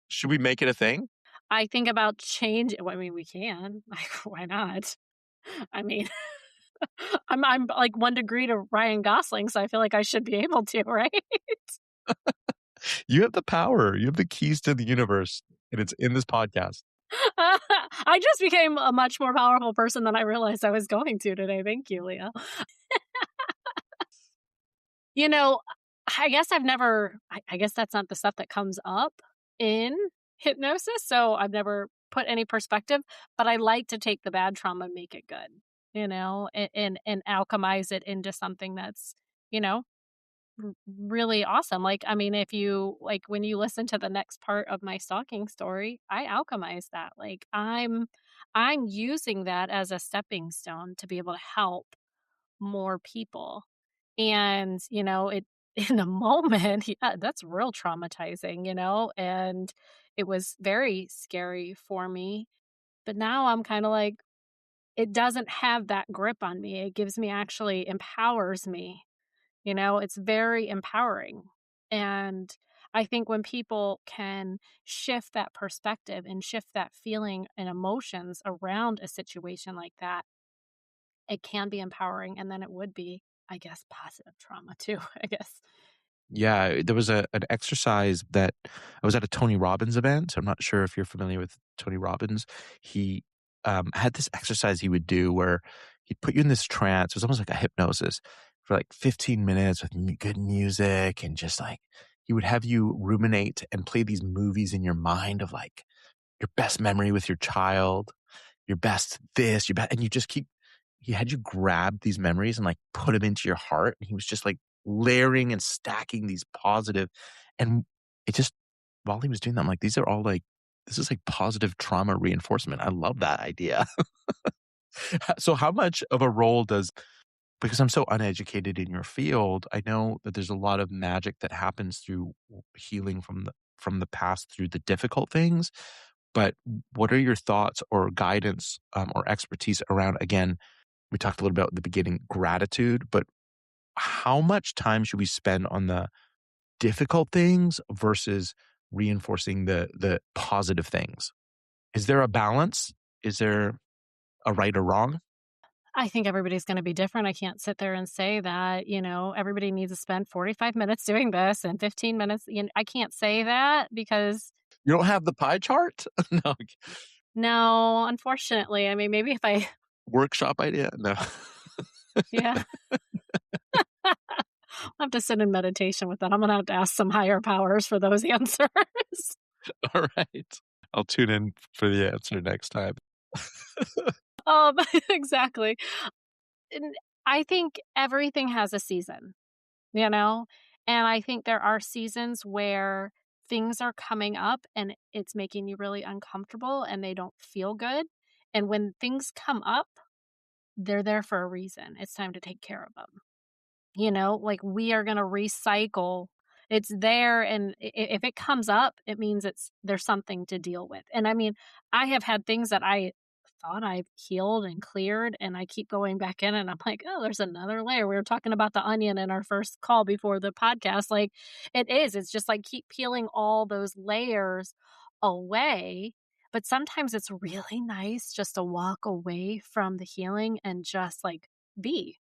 Should we make it a thing? I think about change. Well, I mean, we can. Like, why not? I mean, I'm like 1 degree to Ryan Gosling, so I feel like I should be able to, right? You have the power. You have the keys to the universe, and it's in this podcast. I just became a much more powerful person than I realized I was going to today. Thank you, Leo. You know, I guess I guess that's not the stuff that comes up in hypnosis. So I've never put any perspective, but I like to take the bad trauma and make it good, you know, and alchemize it into something that's, you know, really awesome. Like, I mean, if you like when you listen to the next part of my stalking story, I alchemize that. Like I'm using that as a stepping stone to be able to help more people. And, you know, it in the moment, yeah, that's real traumatizing, you know, and it was very scary for me. But now I'm kind of like, it doesn't have that grip on me. It gives me actually empowers me, you know, it's very empowering. And I think when people can shift that perspective and shift that feeling and emotions around a situation like that, it can be empowering. And then it would be, I guess, positive trauma too, I guess. Yeah, there was an exercise that I was at a Tony Robbins event. So I'm not sure if you're familiar with Tony Robbins. He had this exercise he would do where he'd put you in this trance. It was almost like a hypnosis for like 15 minutes with good music and just like he would have you ruminate and play these movies in your mind of like your best memory with your child, your best this, your best, and you just keep, he had you grab these memories and like put them into your heart. And he was just like layering and stacking these positive, and it just, while he was doing that, I'm like, these are all like, this is like positive trauma reinforcement. I love that idea. So how much of a role does, because I'm so uneducated in your field, I know that there's a lot of magic that happens through healing from the past through the difficult things. But what are your thoughts or guidance or expertise around, again, we talked a little about at the beginning, gratitude, but how much time should we spend on the difficult things versus reinforcing the positive things? Is there a balance? Is there a right or wrong? I think everybody's going to be different. I can't sit there and say that, you know, everybody needs to spend 45 minutes doing this and 15 minutes. You know, I can't say that because You don't have the pie chart? No. no, unfortunately. I mean, maybe if I, Workshop idea? No. yeah, I'll have to sit in meditation with that. I'm going to have to ask some higher powers for those answers. All right. I'll tune in for the answer next time. Um, exactly. And I think everything has a season, you know? And I think there are seasons where things are coming up and it's making you really uncomfortable and they don't feel good. And when things come up, they're there for a reason. It's time to take care of them. Like we are going to recycle. It's there. And if it comes up, it means there's something to deal with. And I mean, I have had things that I thought I've healed and cleared, and I keep going back in and I'm like, oh, there's another layer. We were talking about the onion in our first call before the podcast. Like it's just like keep peeling all those layers away. But sometimes it's really nice just to walk away from the healing and just like be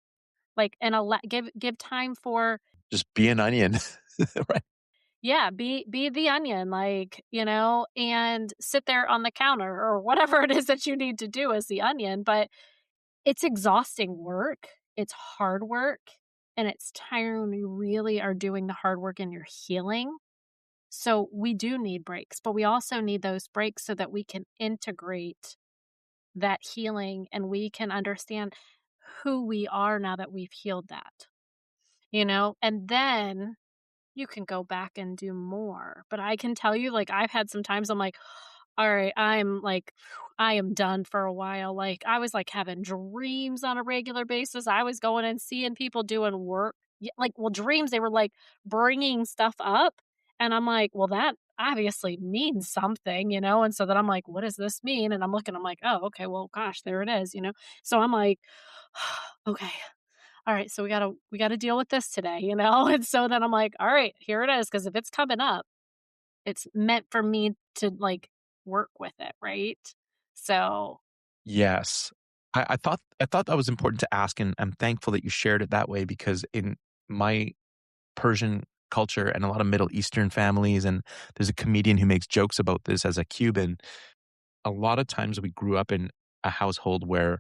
like, and give time for Just be an onion. Right. yeah, be the onion, like, and sit there on the counter or whatever it is that you need to do as the onion, but it's exhausting work, it's hard work, and it's tiring when you really are doing the hard work and you're healing. So, we do need breaks, but we also need those breaks so that we can integrate that healing and we can understand who we are now that we've healed that, And then you can go back and do more. But I can tell you, like, I've had some times I'm like, all right, I am done for a while. Like, I was like having dreams on a regular basis. I was going and seeing people doing work. Like, well, dreams, they were like bringing stuff up. And I'm like, well, that obviously means something. And so then I'm like, what does this mean? And I'm looking, I'm like, oh, okay, well, gosh, there it is. So I'm like, okay, all right, so we gotta deal with this today? And so then I'm like, all right, here it is. Because if it's coming up, it's meant for me to like work with it, right? So Yes. I thought that was important to ask, and I'm thankful that you shared it that way because in my Persian culture and a lot of Middle Eastern families, and there's a comedian who makes jokes about this as a Cuban. A lot of times we grew up in a household where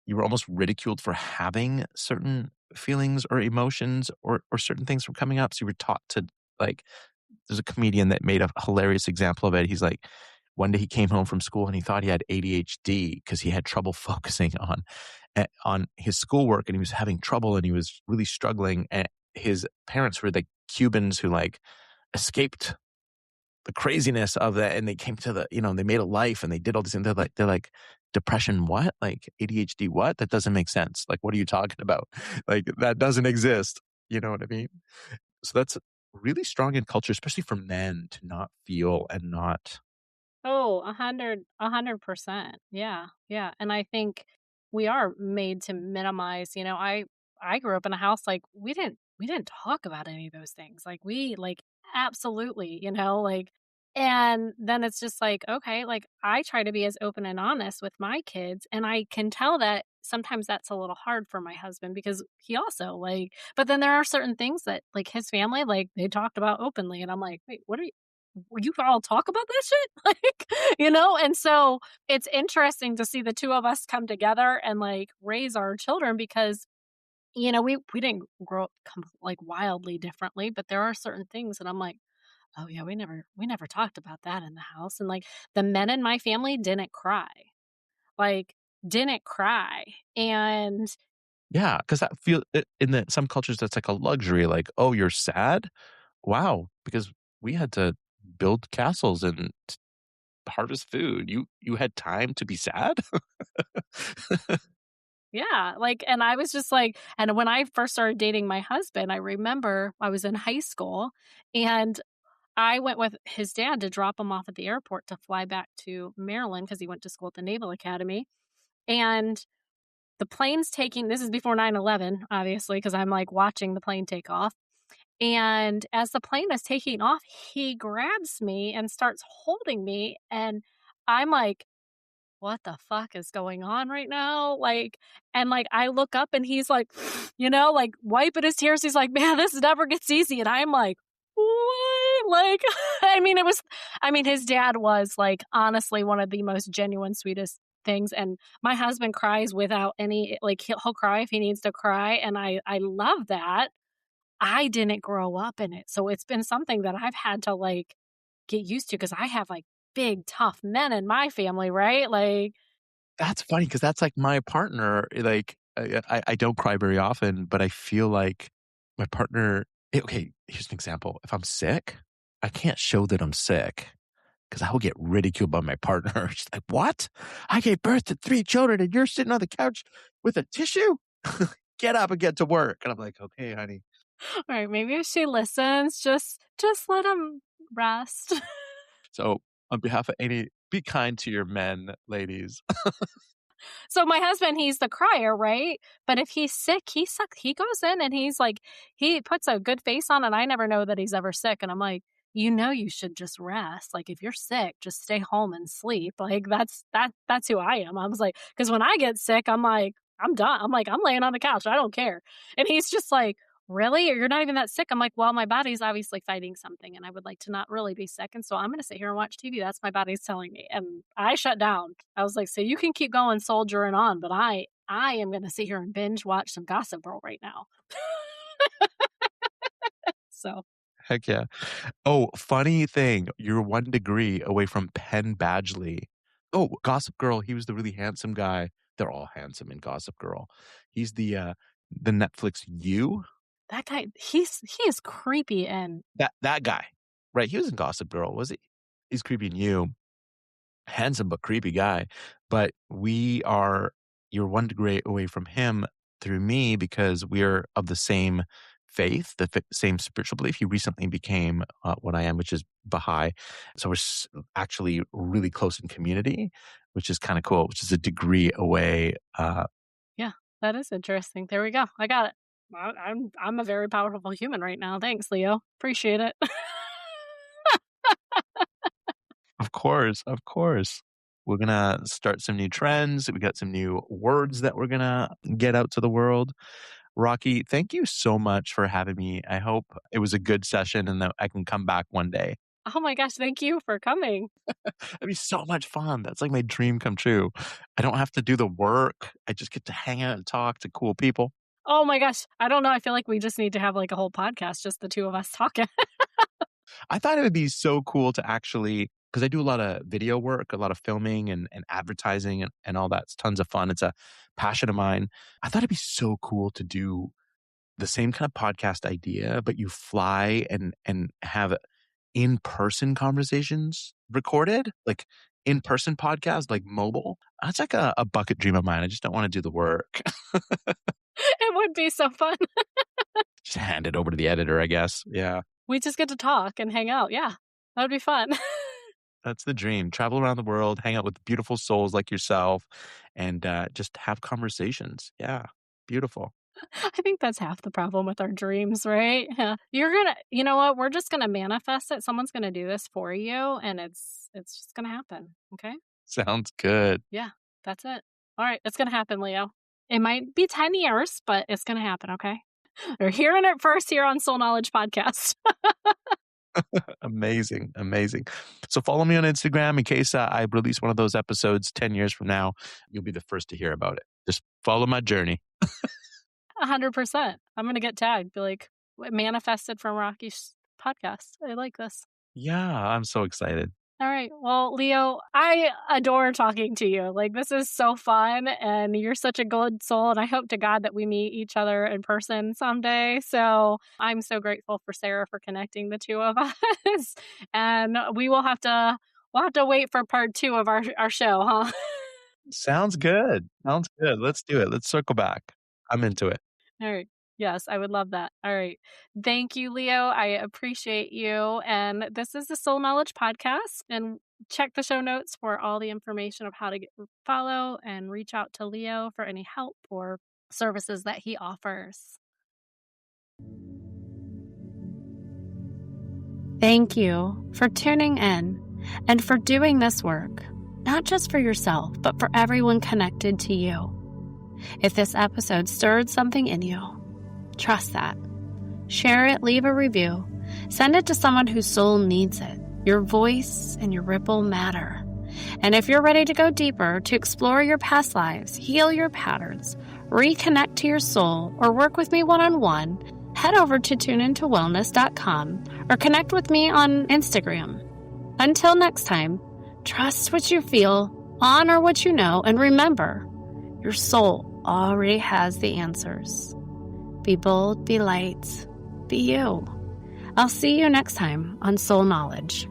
you were almost ridiculed for having certain feelings or emotions or certain things from coming up. So you were taught to like there's a comedian that made a hilarious example of it. He's like, one day he came home from school and he thought he had ADHD because he had trouble focusing on his schoolwork and he was having trouble and he was really struggling. And his parents were the Cubans who like escaped the craziness of that and they came to they made a life and they did all these things. They're like, depression, what? Like ADHD, what? That doesn't make sense. Like, what are you talking about? Like, that doesn't exist. You know what I mean? So that's really strong in culture, especially for men to not feel and not. oh, 100%. Yeah, yeah. And I think we are made to minimize, I grew up in a house like we didn't talk about any of those things. Like we like absolutely, like and then it's just like, okay, like I try to be as open and honest with my kids and I can tell that sometimes that's a little hard for my husband because he also like but then there are certain things that like his family like they talked about openly and I'm like, "Wait, what are you all talk about that shit?" And so it's interesting to see the two of us come together and like raise our children because, we didn't grow up like wildly differently, but there are certain things that I'm like, oh yeah, we never talked about that in the house. And like the men in my family didn't cry. Like didn't cry. And Yeah, because that feel in some cultures that's like a luxury. Like, oh, you're sad? Wow, because we had to build castles and harvest food. You had time to be sad? yeah, like, and I was just like, and when I first started dating my husband, I remember I was in high school and I went with his dad to drop him off at the airport to fly back to Maryland because he went to school at the Naval Academy. And the plane's taking, this is before 9/11, obviously, because I'm like watching the plane take off. And as the plane is taking off, he grabs me and starts holding me. And I'm like, what the fuck is going on right now? Like, and like, I look up and he's like, like wiping his tears. He's like, man, this never gets easy. And I'm like, what? Like, his dad was like, honestly, one of the most genuine, sweetest things. And my husband cries without any, like, he'll cry if he needs to cry. And I love that. I didn't grow up in it. So it's been something that I've had to like get used to because I have like big, tough men in my family, right? Like, That's funny because that's like my partner. Like, I don't cry very often, but I feel like my partner. Okay, here's an example. If I'm sick, I can't show that I'm sick because I will get ridiculed by my partner. She's like, "What? I gave birth to 3 children, and you're sitting on the couch with a tissue? Get up and get to work." And I'm like, "Okay, honey." all right, maybe if she listens, just let him rest. So, on behalf of any, be kind to your men, ladies. So my husband, he's the crier, right? But if he's sick, he goes in and he's like, he puts a good face on, and I never know that he's ever sick. And I'm like, you should just rest. Like, if you're sick, just stay home and sleep. Like, that's who I am. I was like, because when I get sick, I'm like, I'm done. I'm like, I'm laying on the couch. I don't care. And he's just like, really? You're not even that sick? I'm like, well, my body's obviously fighting something, and I would like to not really be sick. And so I'm going to sit here and watch TV. That's my body's telling me. And I shut down. I was like, so you can keep going soldiering on, but I am going to sit here and binge watch some Gossip Girl right now. So. Heck yeah. Oh, funny thing, you're 1 degree away from Penn Badgley. Oh, Gossip Girl, he was the really handsome guy. They're all handsome in Gossip Girl. He's the Netflix You. That guy, he is creepy and That guy. Right, he was in Gossip Girl, was he? He's creepy in You. Handsome but creepy guy. But you're 1 degree away from him through me because we're of the same faith, same spiritual belief. He recently became what I am, which is Baha'i. So we're actually really close in community, which is kind of cool, which is a degree away. yeah, that is interesting. There we go. I got it. I'm a very powerful human right now. Thanks, Leo. Appreciate it. Of course, of course. We're going to start some new trends. We got some new words that we're going to get out to the world. Rocky, thank you so much for having me. I hope it was a good session and that I can come back one day. Oh my gosh, thank you for coming. It'd be so much fun. That's like my dream come true. I don't have to do the work. I just get to hang out and talk to cool people. Oh my gosh. I don't know. I feel like we just need to have like a whole podcast, just the two of us talking. I thought it would be so cool to actually, because I do a lot of video work, a lot of filming and advertising and all that. It's tons of fun. It's a passion of mine. I thought it'd be so cool to do the same kind of podcast idea, but you fly and have in-person conversations recorded, like in-person podcast, like mobile. That's like a bucket dream of mine. I just don't want to do the work. It would be so fun. Just hand it over to the editor, I guess. Yeah. We just get to talk and hang out. Yeah, that would be fun. That's the dream. Travel around the world, hang out with beautiful souls like yourself, and just have conversations. Yeah. Beautiful. I think that's half the problem with our dreams, right? Yeah. You know what? We're just going to manifest it. Someone's going to do this for you, and it's just going to happen. Okay. Sounds good. Yeah, that's it. All right. It's going to happen, Leo. It might be 10 years, but it's going to happen. Okay. You're hearing it first here on Soul Knowledge Podcast. Amazing. Amazing. So follow me on Instagram in case I release one of those episodes 10 years from now. You'll be the first to hear about it. Just follow my journey. 100%. I'm going to get tagged. Be like, manifested from Rocky's podcast. I like this. Yeah, I'm so excited. All right. Well, Leo, I adore talking to you. Like, this is so fun, and you're such a good soul, and I hope to God that we meet each other in person someday. So I'm so grateful for Sarah for connecting the two of us. And we'll have to wait for part 2 of our show, huh? Sounds good. Sounds good. Let's do it. Let's circle back. I'm into it. All right. Yes, I would love that. All right. Thank you, Leo. I appreciate you. And this is the Soul Knowledge Podcast. And check the show notes for all the information of how to follow and reach out to Leo for any help or services that he offers. Thank you for tuning in and for doing this work, not just for yourself, but for everyone connected to you. If this episode stirred something in you, trust that. Share it, leave a review, send it to someone whose soul needs it. Your voice and your ripple matter. And if you're ready to go deeper, to explore your past lives, heal your patterns, reconnect to your soul, or work with me one-on-one, head over to tuneintowellness.com or connect with me on Instagram. Until next time, Trust what you feel, honor what you know, and remember, your soul already has the answers. Be bold, be light, be you. I'll see you next time on Soul Knowledge.